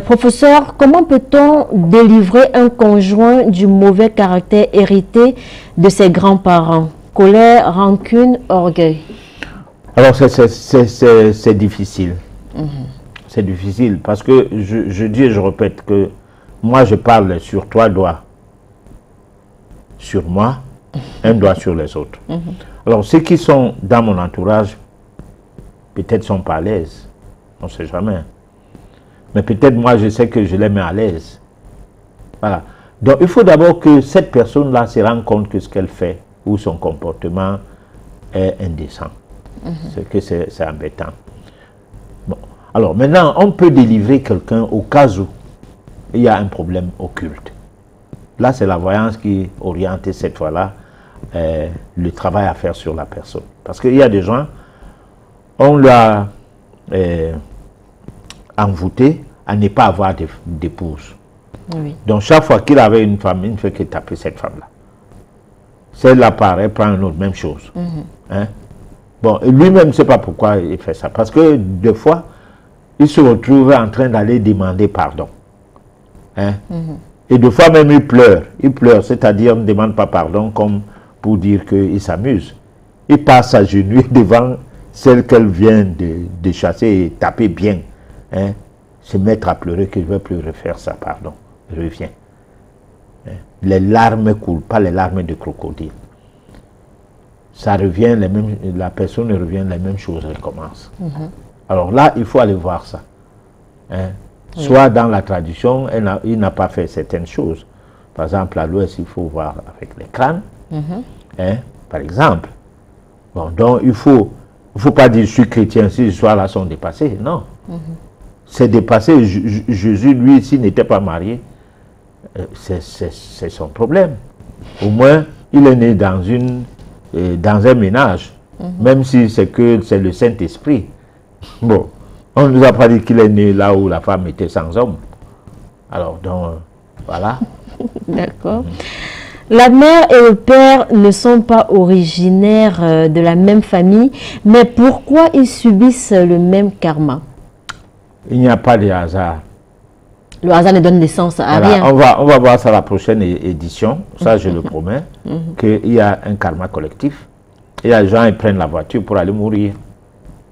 Professeur, comment peut-on délivrer un conjoint du mauvais caractère hérité de ses grands-parents? Colère, rancune, orgueil. Alors c'est difficile. C'est difficile parce que je dis et je répète que moi je parle sur 3 doigts. Sur moi, un doigt sur les autres. Alors ceux qui sont dans mon entourage, peut-être sont pas à l'aise. On ne sait jamais. Mais peut-être moi je sais que je les mets à l'aise. Voilà. Donc il faut d'abord que cette personne-là se rende compte que ce qu'elle fait ou son comportement est indécent. C'est que c'est embêtant. Bon. Alors maintenant, on peut délivrer quelqu'un au cas où il y a un problème occulte. Là, c'est la voyance qui oriente cette fois-là le travail à faire sur la personne. Parce qu'il y a des gens, on l'a envoûté à ne pas avoir d'épouse. Oui. Donc chaque fois qu'il avait une femme, il ne fait que taper cette femme-là. Celle-là part, elle prend une autre, même chose. Hein? Bon, lui-même ne sait pas pourquoi il fait ça. Parce que des fois, il se retrouve en train d'aller demander pardon. Hein? Et deux fois même, il pleure. Il pleure, c'est-à-dire ne demande pas pardon comme pour dire qu'il s'amuse. Il passe à genoux devant celle qu'elle vient de chasser et taper bien. Hein, se mettre à pleurer que je ne vais plus refaire ça, pardon. Je reviens. Hein, les larmes coulent, pas les larmes de crocodile. Ça revient, la personne revient, les mêmes choses recommencent. Alors là, il faut aller voir ça. Hein. Soit dans la tradition, il n'a pas fait certaines choses. Par exemple, à l'Ouest, il faut voir avec les crânes. Hein, par exemple. Bon, donc, il faut pas dire je suis chrétien, ces histoires-là sont dépassées. Non. C'est dépassé. Jésus, lui, s'il n'était pas marié, c'est son problème. Au moins, il est né dans un ménage, même si c'est le Saint-Esprit. Bon, on ne nous a pas dit qu'il est né là où la femme était sans homme. Alors, donc, voilà. D'accord. La mère et le père ne sont pas originaires de la même famille, mais pourquoi ils subissent le même karma? Il n'y a pas de hasard. Le hasard ne donne naissance à Voilà, rien. on va voir ça la prochaine édition, ça je le promets, qu'il y a un karma collectif. Et les gens ils prennent la voiture pour aller mourir.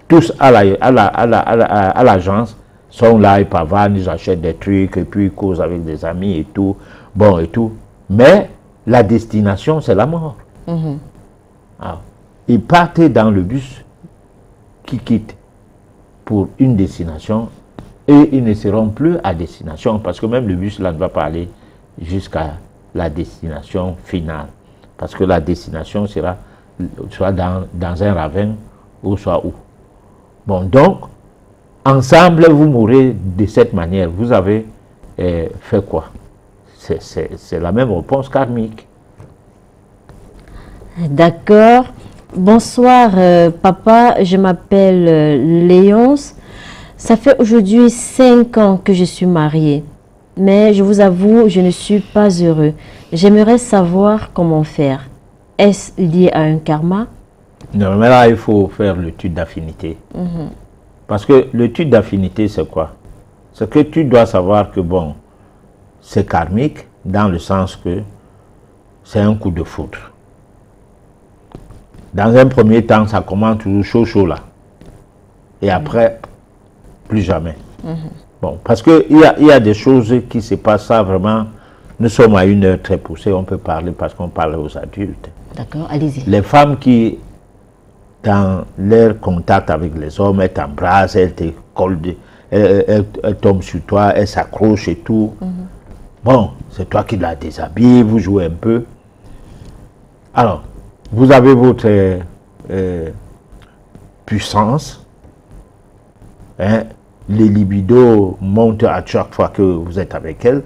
Tous à l'agence sont là, ils pavanent, ils achètent des trucs, et puis ils causent avec des amis et tout, bon et tout. Mais la destination, c'est la mort. Alors, ils partent dans le bus qui quitte pour une destination et ils ne seront plus à destination parce que même le bus là ne va pas aller jusqu'à la destination finale. Parce que la destination sera soit dans un ravin ou soit où. Bon, donc, ensemble, vous mourrez de cette manière. Vous avez fait quoi? C'est la même réponse karmique. D'accord. Bonsoir, papa. Je m'appelle Léonce. Ça fait aujourd'hui 5 ans que je suis mariée. Mais je vous avoue, je ne suis pas heureux. J'aimerais savoir comment faire. Est-ce lié à un karma? Non, mais là, il faut faire l'étude d'affinité. Parce que l'étude d'affinité, c'est quoi? C'est que tu dois savoir que, bon, c'est karmique dans le sens que c'est un coup de foudre. Dans un premier temps, ça commence toujours chaud là. Et après, plus jamais. Bon, parce qu'il y a des choses qui se passent ça vraiment. Nous sommes à une heure très poussée, on peut parler parce qu'on parle aux adultes. D'accord, allez-y. Les femmes qui, dans leur contact avec les hommes, elles t'embrassent, elles te collent, elles tombent sur toi, elles s'accrochent et tout. Bon, c'est toi qui la déshabilles, vous jouez un peu. Alors, vous avez votre puissance. Hein, les libidos montent à chaque fois que vous êtes avec elle.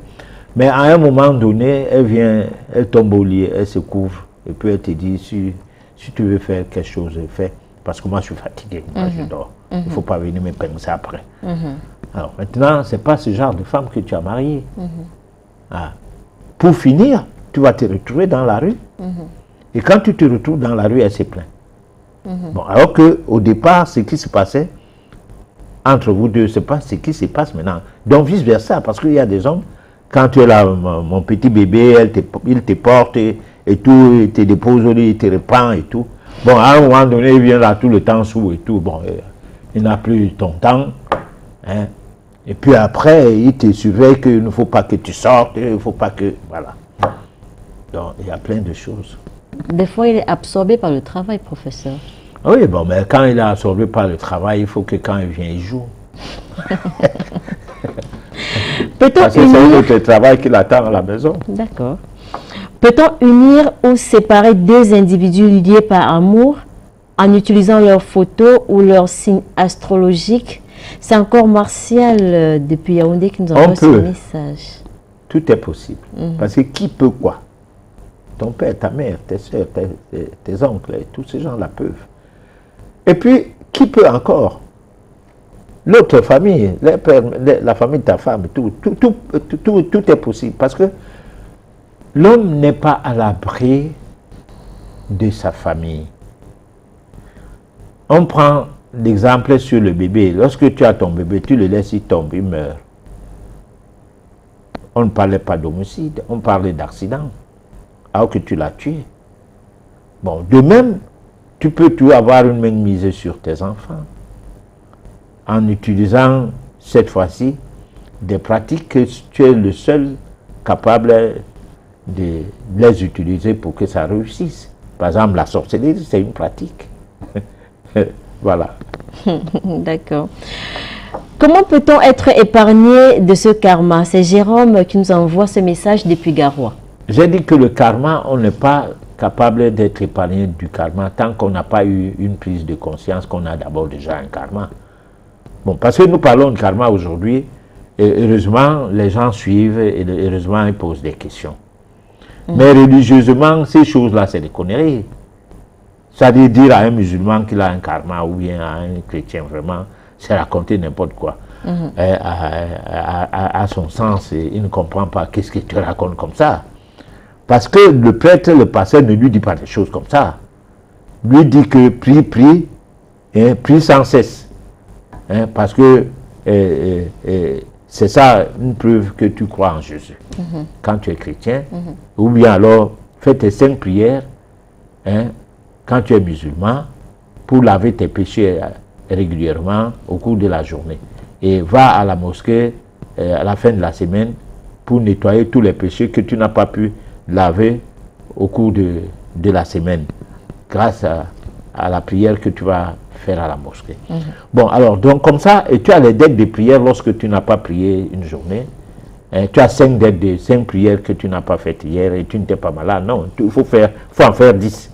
Mais à un moment donné, elle vient, elle tombe au lit, elle se couvre. Et puis elle te dit, si tu veux faire quelque chose, fais. Parce que moi, je suis fatigué, moi, je dors. Il ne faut pas venir me penser après. Alors maintenant, ce n'est pas ce genre de femme que tu as mariée. Ah. Pour finir, tu vas te retrouver dans la rue. Et quand tu te retrouves dans la rue, elle se plaint. Bon, alors qu'au départ, ce qui se passait entre vous deux, ce n'est pas ce qui se passe maintenant. Donc vice-versa, parce qu'il y a des hommes, quand tu es là, mon petit bébé, il te porte et tout, il te dépose au lit, il te reprend et tout. Bon, à un moment donné, il vient là tout le temps sous et tout. Bon, il n'a plus ton temps. Hein. Et puis après, il te surveille qu'il ne faut pas que tu sortes, il ne faut pas que... Voilà. Donc, il y a plein de choses. Des fois, il est absorbé par le travail, professeur. Oui, bon, mais quand il est absorbé par le travail, il faut que quand il vient, il joue. Parce que c'est notre travail qui l'attend à la maison. D'accord. Peut-on unir ou séparer deux individus liés par amour en utilisant leurs photos ou leurs signes astrologiques? C'est encore Martial depuis Yaoundé qui nous envoie ce message. Tout est possible. Parce que qui peut quoi? Ton père, ta mère, tes soeurs, tes oncles, tous ces gens-là peuvent. Et puis, qui peut encore? L'autre famille, la famille de ta femme, tout est possible. Parce que l'homme n'est pas à l'abri de sa famille. On prend l'exemple sur le bébé. Lorsque tu as ton bébé, tu le laisses, il tombe, il meurt. on ne parlait pas d'homicide, on parlait d'accident, alors que tu l'as tué. Bon, de même, tu peux tout avoir une main mise sur tes enfants, en utilisant, cette fois-ci, des pratiques que tu es le seul capable de les utiliser pour que ça réussisse. Par exemple, la sorcellerie, c'est une pratique. Voilà. D'accord. Comment peut-on être épargné de ce karma? C'est Jérôme qui nous envoie ce message depuis Garoua. J'ai dit que le karma, on n'est pas capable d'être épargné du karma tant qu'on n'a pas eu une prise de conscience qu'on a d'abord déjà un karma. Bon, parce que nous parlons de karma aujourd'hui, et heureusement, les gens suivent et heureusement, ils posent des questions. Mais religieusement, ces choses-là, c'est des conneries. C'est-à-dire dire à un musulman qu'il a un karma ou bien à un chrétien, vraiment, c'est raconter n'importe quoi. À son sens, il ne comprend pas qu'est-ce que tu racontes comme ça. Parce que le prêtre, le pasteur ne lui dit pas des choses comme ça. Lui dit que prie, prie, prie sans cesse. Parce que c'est ça une preuve que tu crois en Jésus. Quand tu es chrétien, ou bien alors fais tes 5 prières quand tu es musulman pour laver tes péchés régulièrement au cours de la journée. Et va à la mosquée à la fin de la semaine pour nettoyer tous les péchés que tu n'as pas pu laver au cours de la semaine grâce à la prière que tu vas faire à la mosquée. Bon, alors, donc comme ça, et tu as les dettes de prière lorsque tu n'as pas prié une journée. Tu as 5 dettes de 5 prières que tu n'as pas faites hier et tu n'étais pas malade. Non, il faut en faire 10.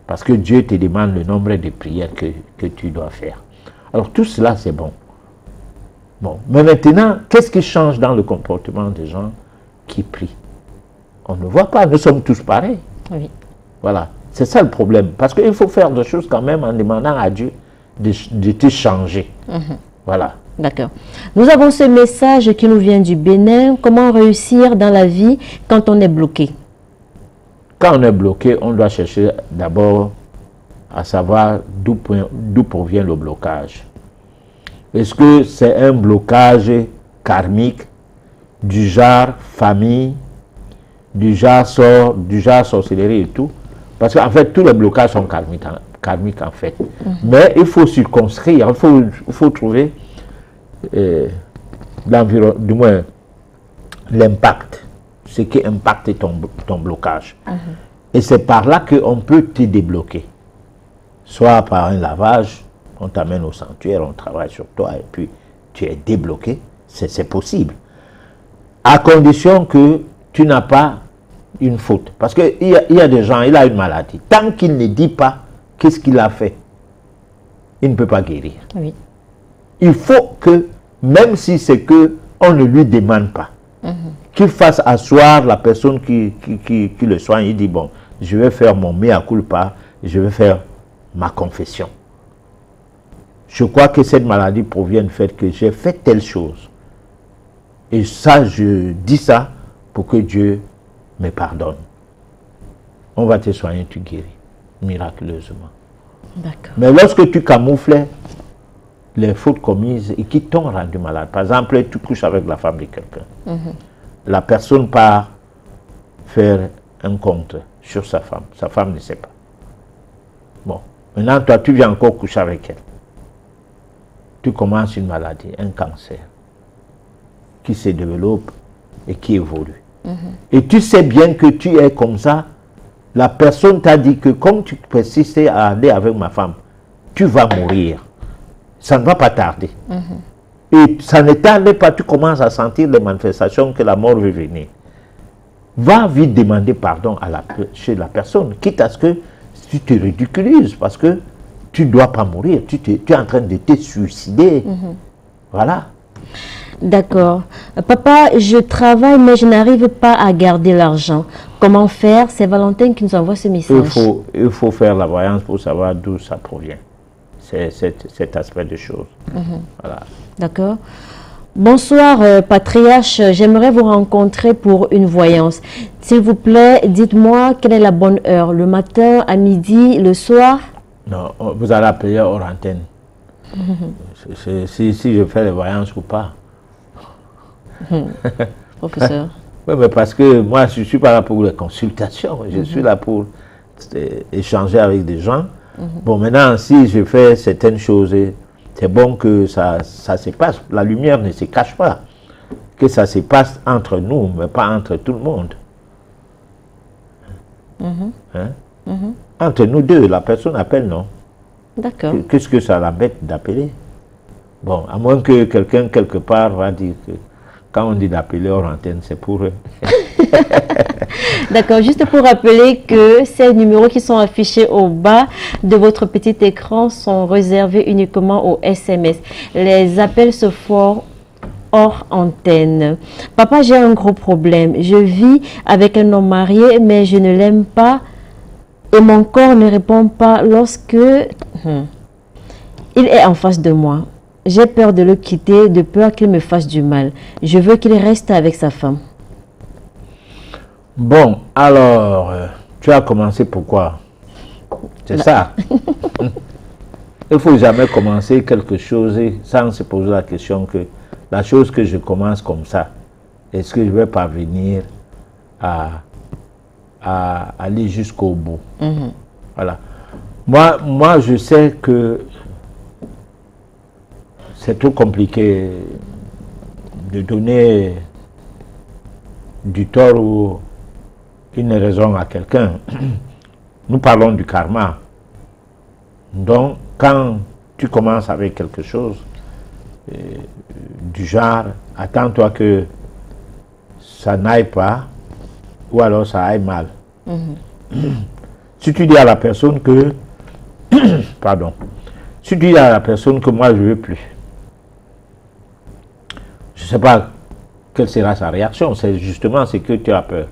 Parce que Dieu te demande le nombre de prières que tu dois faire. Alors tout cela, c'est bon. Bon, mais maintenant, qu'est-ce qui change dans le comportement des gens qui prient? On ne voit pas, nous sommes tous pareils. Oui. Voilà, c'est ça le problème. Parce qu'il faut faire des choses quand même en demandant à Dieu de te changer. Voilà. D'accord. Nous avons ce message qui nous vient du Bénin. Comment réussir dans la vie quand on est bloqué? Quand on est bloqué, on doit chercher d'abord à savoir d'où provient le blocage. Est-ce que c'est un blocage karmique du genre famille, du genre sort, du genre sorcellerie et tout? Parce qu'en fait, tous les blocages sont karmiques en fait. Mais il faut circonscrire, il faut trouver du moins l'impact, ce qui impacte ton blocage. Et c'est par là qu'on peut te débloquer. Soit par un lavage, on t'amène au sanctuaire, on travaille sur toi et puis tu es débloqué, c'est possible. À condition que tu n'as pas une faute. Parce qu'il y a des gens, il a une maladie. Tant qu'il ne dit pas qu'est-ce qu'il a fait, il ne peut pas guérir. Oui. Il faut que, même si c'est que on ne lui demande pas, qu'il fasse asseoir la personne qui le soigne. Il dit, bon, je vais faire mon mea culpa, je vais faire ma confession. Je crois que cette maladie provient du fait que j'ai fait telle chose. Et ça, je dis ça pour que Dieu me pardonne. On va te soigner, tu guéris, miraculeusement. D'accord. Mais lorsque tu camoufles les fautes commises et qui t'ont rendu malade, par exemple, tu couches avec la femme de quelqu'un, la personne part faire un compte sur sa femme ne sait pas. Bon, maintenant toi tu viens encore coucher avec elle. Tu commences une maladie, un cancer, qui se développe et qui évolue. Et tu sais bien que tu es comme ça, la personne t'a dit que comme tu persistes à aller avec ma femme, tu vas mourir. Ça ne va pas tarder. Et ça ne tarde pas, tu commences à sentir les manifestations que la mort veut venir. Va vite demander pardon chez la personne, quitte à ce que tu te ridiculises, parce que tu ne dois pas mourir, tu es en train de te suicider. Voilà. D'accord. Papa, je travaille, mais je n'arrive pas à garder l'argent. Comment faire? C'est Valentin qui nous envoie ce message. Il faut faire la voyance pour savoir d'où ça provient. C'est cet aspect de choses. Voilà. D'accord. Bonsoir, patriarche. J'aimerais vous rencontrer pour une voyance. S'il vous plaît, dites-moi quelle est la bonne heure. Le matin, à midi, le soir? Non, vous allez appeler hors antenne. Si je fais les voyances ou pas. professeur? Oui, mais parce que moi, je ne suis pas là pour les consultations. Je suis là pour échanger avec des gens. Bon, maintenant, si je fais certaines choses, c'est bon que ça se passe. La lumière ne se cache pas. Que ça se passe entre nous, mais pas entre tout le monde. Entre nous deux, la personne appelle, non? D'accord. Qu'est-ce que ça l'embête d'appeler? Bon, à moins que quelqu'un, quelque part, va dire que quand on dit d'appeler hors antenne, c'est pour eux. D'accord, juste pour rappeler que ces numéros qui sont affichés au bas de votre petit écran sont réservés uniquement aux SMS. Les appels se font hors antenne. Papa, j'ai un gros problème. Je vis avec un homme marié, mais je ne l'aime pas et mon corps ne répond pas lorsque il est en face de moi. J'ai peur de le quitter, de peur qu'il me fasse du mal. Je veux qu'il reste avec sa femme. Bon, alors, tu as commencé pourquoi? C'est ça. Il ne faut jamais commencer quelque chose sans se poser la question que la chose que je commence comme ça, est-ce que je vais parvenir à aller jusqu'au bout? Voilà. Moi, je sais que c'est trop compliqué de donner du tort ou une raison à quelqu'un. Nous parlons du karma. Donc, quand tu commences avec quelque chose du genre, attends-toi que ça n'aille pas ou alors ça aille mal. Si tu dis à la personne que pardon, si tu dis à la personne que moi je ne veux plus, je ne sais pas quelle sera sa réaction. C'est justement ce que tu as peur.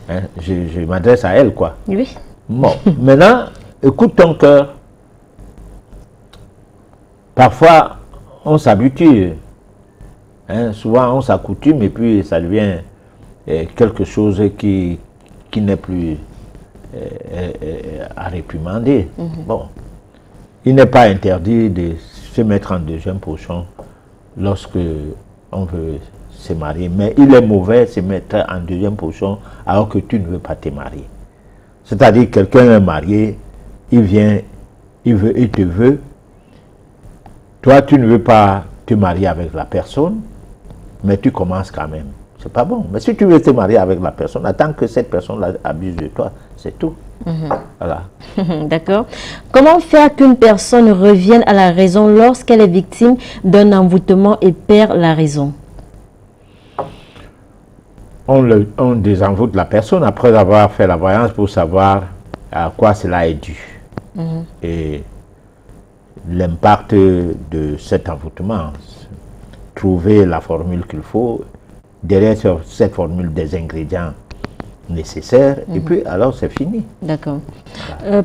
Hein? Je m'adresse à elle, quoi. Oui. Bon, maintenant, écoute ton cœur. Parfois, on s'habitue. Hein? Souvent, on s'accoutume et puis ça devient quelque chose qui n'est plus à réprimander. Bon, il n'est pas interdit de se mettre en deuxième position lorsque on veut se marier, mais il est mauvais de se mettre en deuxième position alors que tu ne veux pas te marier. C'est-à-dire quelqu'un est marié, il vient, il te veut, toi tu ne veux pas te marier avec la personne, mais tu commences quand même. C'est pas bon. Mais si tu veux te marier avec la personne, attends que cette personne abuse de toi, c'est tout. Voilà. D'accord. Comment faire qu'une personne revienne à la raison lorsqu'elle est victime d'un envoûtement et perd la raison? On désenvoûte la personne après avoir fait la voyance pour savoir à quoi cela est dû. Et l'impact de cet envoûtement. Trouver la formule qu'il faut, derrière cette formule des ingrédients nécessaires, et puis alors c'est fini. D'accord.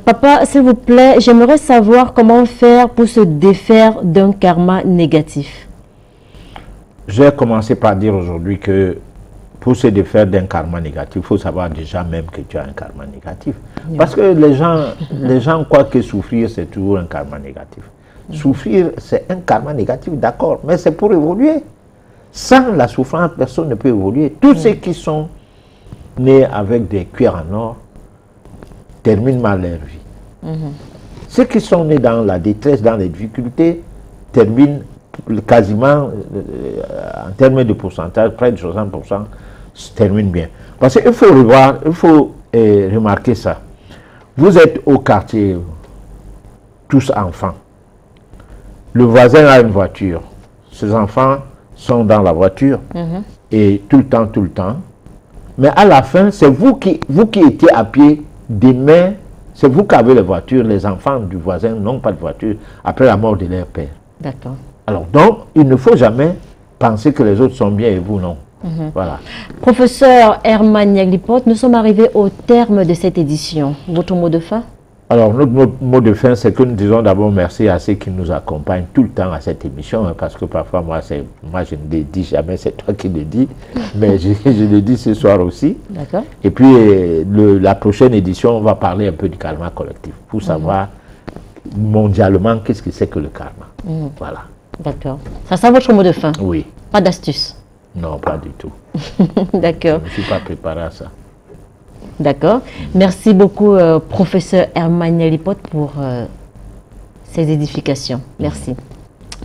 Papa, s'il vous plaît, j'aimerais savoir comment faire pour se défaire d'un karma négatif. J'ai commencé par dire aujourd'hui que pour se défaire d'un karma négatif, il faut savoir déjà même que tu as un karma négatif. Parce que les gens croient que souffrir, c'est toujours un karma négatif. Souffrir, c'est un karma négatif, d'accord, mais c'est pour évoluer. Sans la souffrance, personne ne peut évoluer. Tous ceux qui sont nés avec des cuirs en or terminent mal leur vie. Ceux qui sont nés dans la détresse, dans les difficultés, terminent quasiment, en termes de pourcentage, près de 60%, se terminent bien. Parce qu'il faut revoir, il faut remarquer ça. Vous êtes au quartier, tous enfants. Le voisin a une voiture. Ses enfants sont dans la voiture et tout le temps. Mais à la fin, c'est vous qui étiez à pied, demain, c'est vous qui avez les voitures. Les enfants du voisin n'ont pas de voiture après la mort de leur père. D'accord. Alors donc, il ne faut jamais penser que les autres sont bien et vous non. Voilà. Professeur Herman Yaglipote, nous sommes arrivés au terme de cette édition. Votre mot de fin? Alors, notre mot de fin, c'est que nous disons d'abord merci à ceux qui nous accompagnent tout le temps à cette émission, hein, parce que parfois, moi, je ne le dis jamais, c'est toi qui le dis, mais je le dis ce soir aussi. D'accord. Et puis, la prochaine édition, on va parler un peu du karma collectif, pour savoir mondialement qu'est-ce que c'est que le karma. Voilà. D'accord. Ça sera votre mot de fin? Oui. Pas d'astuce? Non, pas du tout. D'accord. Je ne suis pas préparé à ça. D'accord. Merci beaucoup, professeur Herman Lipote, pour ces édifications. Merci.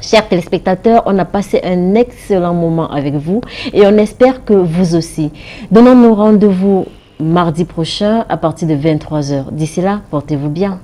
Chers téléspectateurs, on a passé un excellent moment avec vous et on espère que vous aussi. Donnons-nous rendez-vous mardi prochain à partir de 23 h. D'ici là, portez-vous bien.